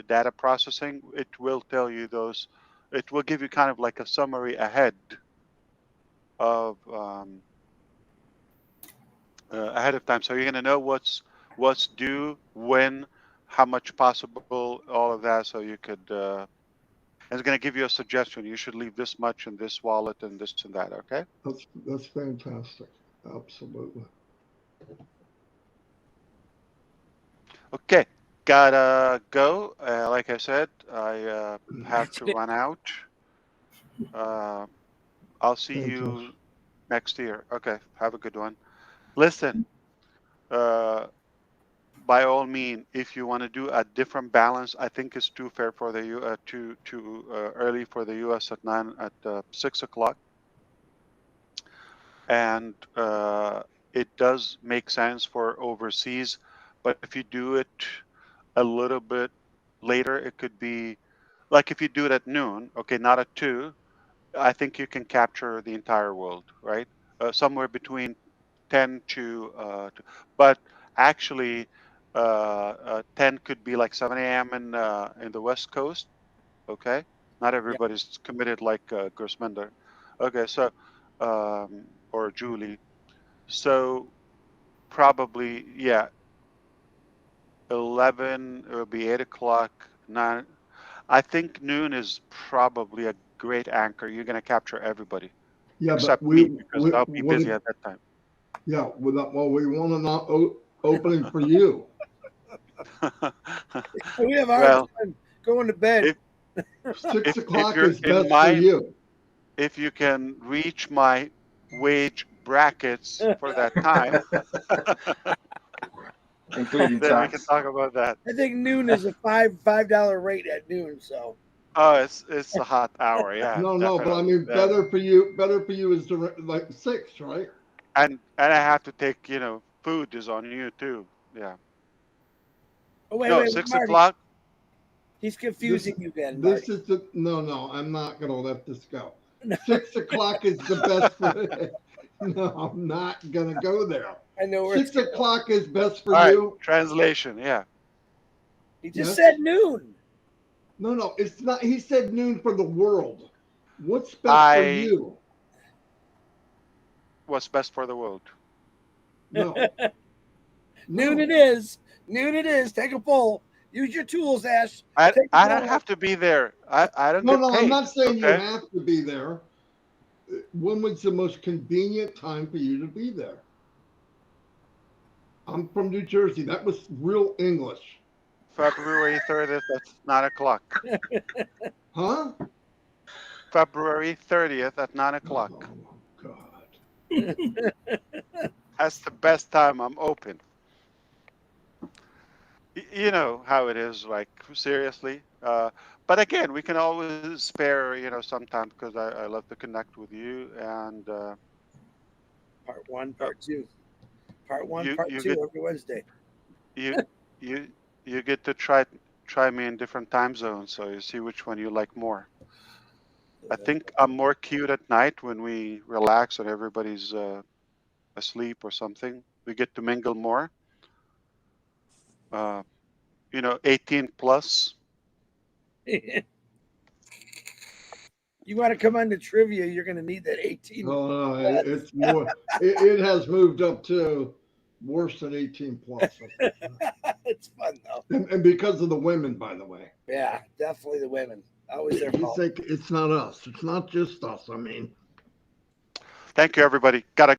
data processing. It will tell you those. It will give you kind of like a summary ahead of ahead of time, so you're going to know what's due, when, how much possible, all of that, so you could. And it's going to give you a suggestion. You should leave this much in this wallet and this and that. Okay. That's fantastic. Absolutely. Okay. Gotta go. Like I said, I have to run out. I'll see you next year. Okay. Have a good one. Listen. By all means, if you want to do a different balance, I think it's too fair for the too early for the U.S. at 6 o'clock, and it does make sense for overseas. But if you do it a little bit later, it could be like if you do it at noon, okay, not at 2. I think you can capture the entire world, right? Somewhere between 10 to but actually 10 could be like 7 a.m. In the West Coast. Okay, not everybody's committed like Gersmender. Okay, so or Julie. So probably 11. It will be 8 o'clock. 9. I think noon is probably a great anchor. You're gonna capture everybody Yeah, but except me because I'll be busy at that time. Yeah, we want an opening for you. We have a hard Well, time going to bed. 6 if o'clock you're is in best for you. if you can reach my wage brackets for that time, Including then we can tax. talk about that. I think noon is a $5 rate at noon. So Oh, it's a hot hour, yeah, No, but I definitely. mean, better for you. Better for you is like 6, right? And I have to take, food is on you too. Yeah. oh, wait, No, wait, 6 Marty. o'clock. He's confusing you again, This Marty. is the no. I'm not gonna let this go. 6 o'clock is the best for. No, I'm not gonna go there. I know where 6 o'clock is best for All right, you. translation. Yeah. he just Yes? said noon. No, it's not. He said noon for the world. What's best for you? What's best for the world? No. Noon No. it is. Noon it is. Take a poll. Use your tools, Ash. I Take a don't poll. have to be there. I don't No, get I'm paid. not saying you Okay. have to be there. When was the most convenient time for you to be there? I'm from New Jersey. That was real English. February 30th at 9 o'clock. Huh? February 30th at 9 o'clock. Oh, God. That's the best time I'm open. You know how it is, like, seriously. But again, we can always spare, sometime because I love to connect with you. And Part 1, part 2. Part 1, you part you 2 get every Wednesday. you you you get to try me in different time zones, so you see which one you like more. I think I'm more cute at night when we relax and everybody's asleep or something. We get to mingle more. 18 plus. You want to come on to trivia, you're going to need that 18. No, it's more. It has moved up to worse than 18 plus. It's fun though. And because of the women, by the way. Yeah, definitely the women. Always their You fault. think it's not us. It's not just us. I mean. Thank you, everybody. Gotta